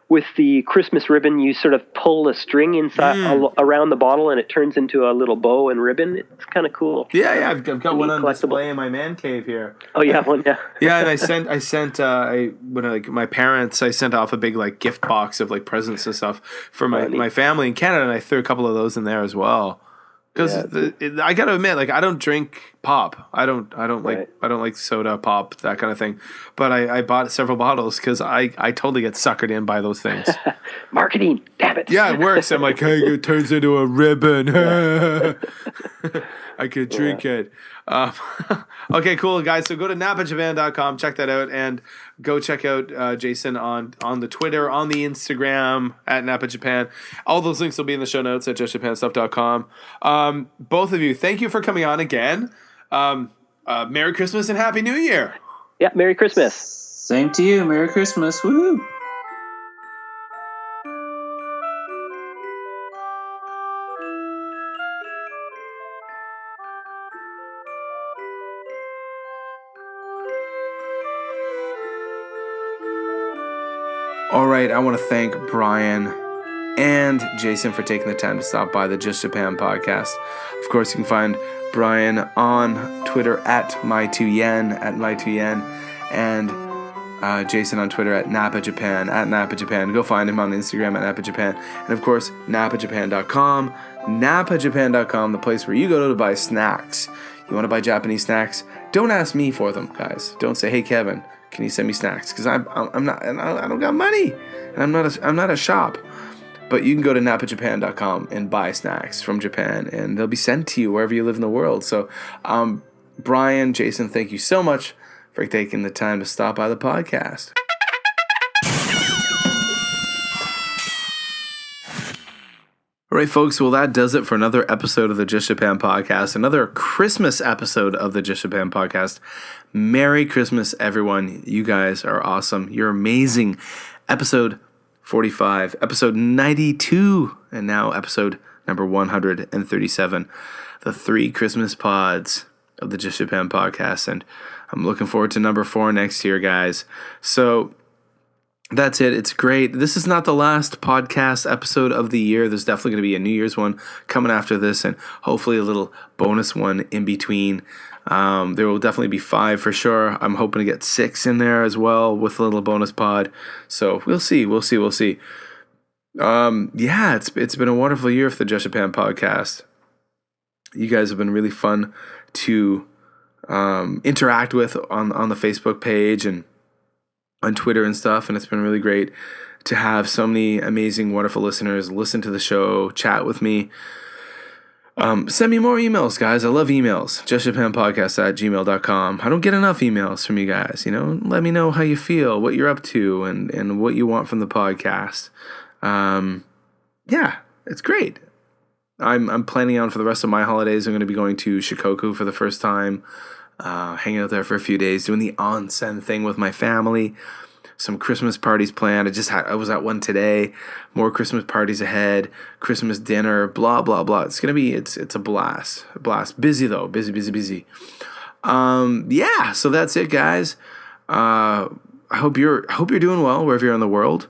with the Christmas ribbon. You sort of pull a string inside around the bottle, and it turns into a little bow and ribbon. It's kind of cool. Yeah, I've got one on display in my man cave here. Oh, you have one, yeah. Yeah, and I sent my parents, I sent off a big like gift box of like presents and stuff for my family in Canada, and I threw a couple of those in there as well. Because I got to admit, like, I don't drink pop. I don't like soda, pop, that kind of thing. But I bought several bottles because I totally get suckered in by those things. Marketing, damn it. Yeah, it works. I'm like, hey, it turns into a ribbon. I could drink it. Okay, cool, guys. So go to NapaJapan.com, check that out, and go check out Jaysan on the Twitter, on the Instagram at NapaJapan. All those links will be in the show notes at justjapanstuff.com. Both of you, thank you for coming on again. Merry Christmas and Happy New Year. Yeah, Merry Christmas. Same to you. Merry Christmas. Woohoo. All right, I want to thank Brian and Jaysan for taking the time to stop by the Just Japan podcast. Of course, you can find Brian on Twitter at MyTwoYen, and Jaysan on Twitter at NapaJapan. Go find him on Instagram at NapaJapan. And of course, NapaJapan.com. NapaJapan.com, the place where you go to buy snacks. You want to buy Japanese snacks? Don't ask me for them, guys. Don't say, hey, Kevin, can you send me snacks? Because I don't got money, and I'm not a shop. But you can go to NapaJapan.com and buy snacks from Japan, and they'll be sent to you wherever you live in the world. So, Brian, Jaysan, thank you so much for taking the time to stop by the podcast. All right, folks, well, that does it for another episode of the Just Japan podcast, another Christmas episode of the Just Japan podcast. Merry Christmas, everyone. You guys are awesome. You're amazing. Episode 45, episode 92, and now episode number 137, the 3 Christmas pods of the Just Japan podcast, and I'm looking forward to number 4 next year, guys. So that's it. It's great. This is not the last podcast episode of the year. There's definitely going to be a New Year's one coming after this, and hopefully a little bonus one in between. There will definitely be 5 for sure. I'm hoping to get 6 in there as well with a little bonus pod. So we'll see. Yeah, it's been a wonderful year for the Just Japan podcast. You guys have been really fun to interact with on the Facebook page and on Twitter and stuff, and it's been really great to have so many amazing, wonderful listeners listen to the show, chat with me. Send me more emails, guys. I love emails. JustJapanPodcast@gmail.com. I don't get enough emails from you guys. Let me know how you feel, what you're up to, and what you want from the podcast. Yeah, it's great. I'm planning on for the rest of my holidays. I'm going to be going to Shikoku for the first time, hanging out there for a few days, doing the onsen thing with my family. Some Christmas parties planned. I was at one today. More Christmas parties ahead. Christmas dinner. Blah blah blah. It's a blast. A blast. Busy though. Busy. Yeah. So that's it, guys. I hope you're doing well wherever you're in the world.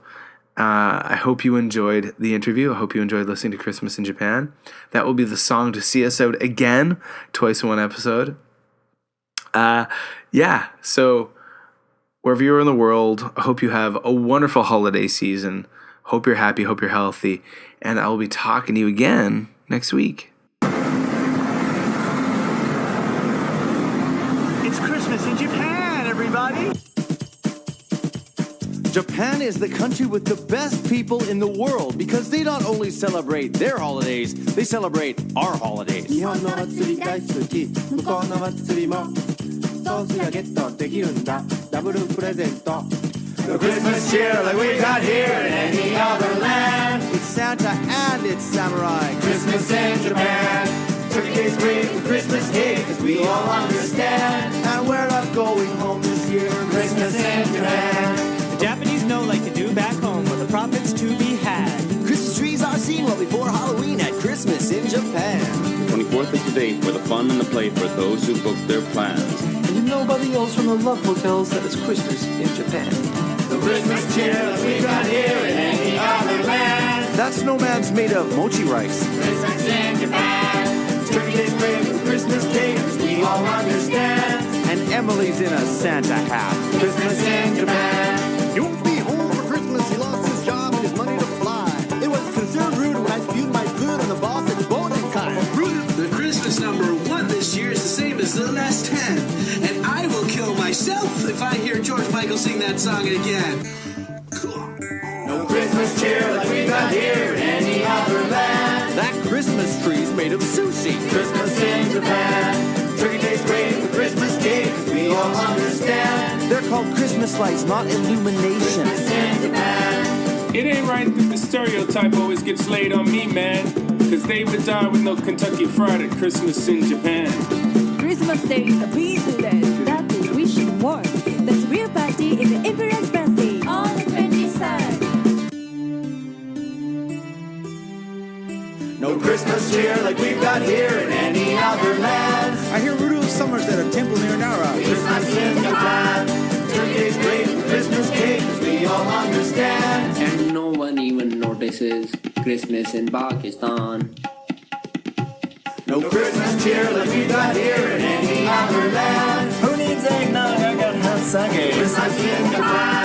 I hope you enjoyed the interview. I hope you enjoyed listening to Christmas in Japan. That will be the song to see us out again, twice in one episode. Yeah. So. Wherever you're in the world, I hope you have a wonderful holiday season. Hope you're happy, hope you're healthy, and I will be talking to you again next week. It's Christmas in Japan, everybody! Japan is the country with the best people in the world because they not only celebrate their holidays, they celebrate our holidays. 日本の祭り大好き向こうの祭りもソースがゲットできるんだダブルプレゼント The Christmas cheer like we got here in any other land. It's Santa and it's samurai. Christmas in Japan. Turkey tastes great with Christmas cake, as we all understand. And we're not going home this year. Christmas in Japan. The Japanese know like to do back home where the profits to be had. Christmas trees are seen well before Halloween at Christmas in Japan. 24th is the date for the fun and the play for those who book their plans. And you know by the yells from the love hotels that it's Christmas in Japan. The Christmas cheer that we got here in any other land. That snowman's made of mochi rice. Christmas in Japan. Turkey tastes great with Christmas cake, as we all understand. And Emily's in a Santa hat. Christmas in Japan. He won't be home for Christmas. He lost his job and his money to fly. It was considered rude when I spewed my food on the boss at boning time. The Christmas number 1 this year is the same as the last 10. And I will kill myself if I hear George Michael sing that song again. No Christmas cheer like we got here in any other land. That Christmas tree's made of sushi. Christmas in Japan. Turkey tastes great with Christmas cake, as we all understand. They're called Christmas lights, not illumination. Christmas in Japan. It ain't right that the stereotype always gets laid on me, man. Cause they would die with no Kentucky Fried at Christmas in Japan. Christmas Day is a peaceful that we wish you more. That's real party in the Imperial Birthday on the 23rd. No Christmas cheer like we've got here in any other land. I hear Rudolph Summers at a temple near Nara. Christmas in Japan. Turkey tastes great with Christmas cake, as we all understand. And no one even notices Christmas in Pakistan. No Christmas cheer like we got here in any other land. Who needs eggnog? I got hot sake. Christmas in Japan.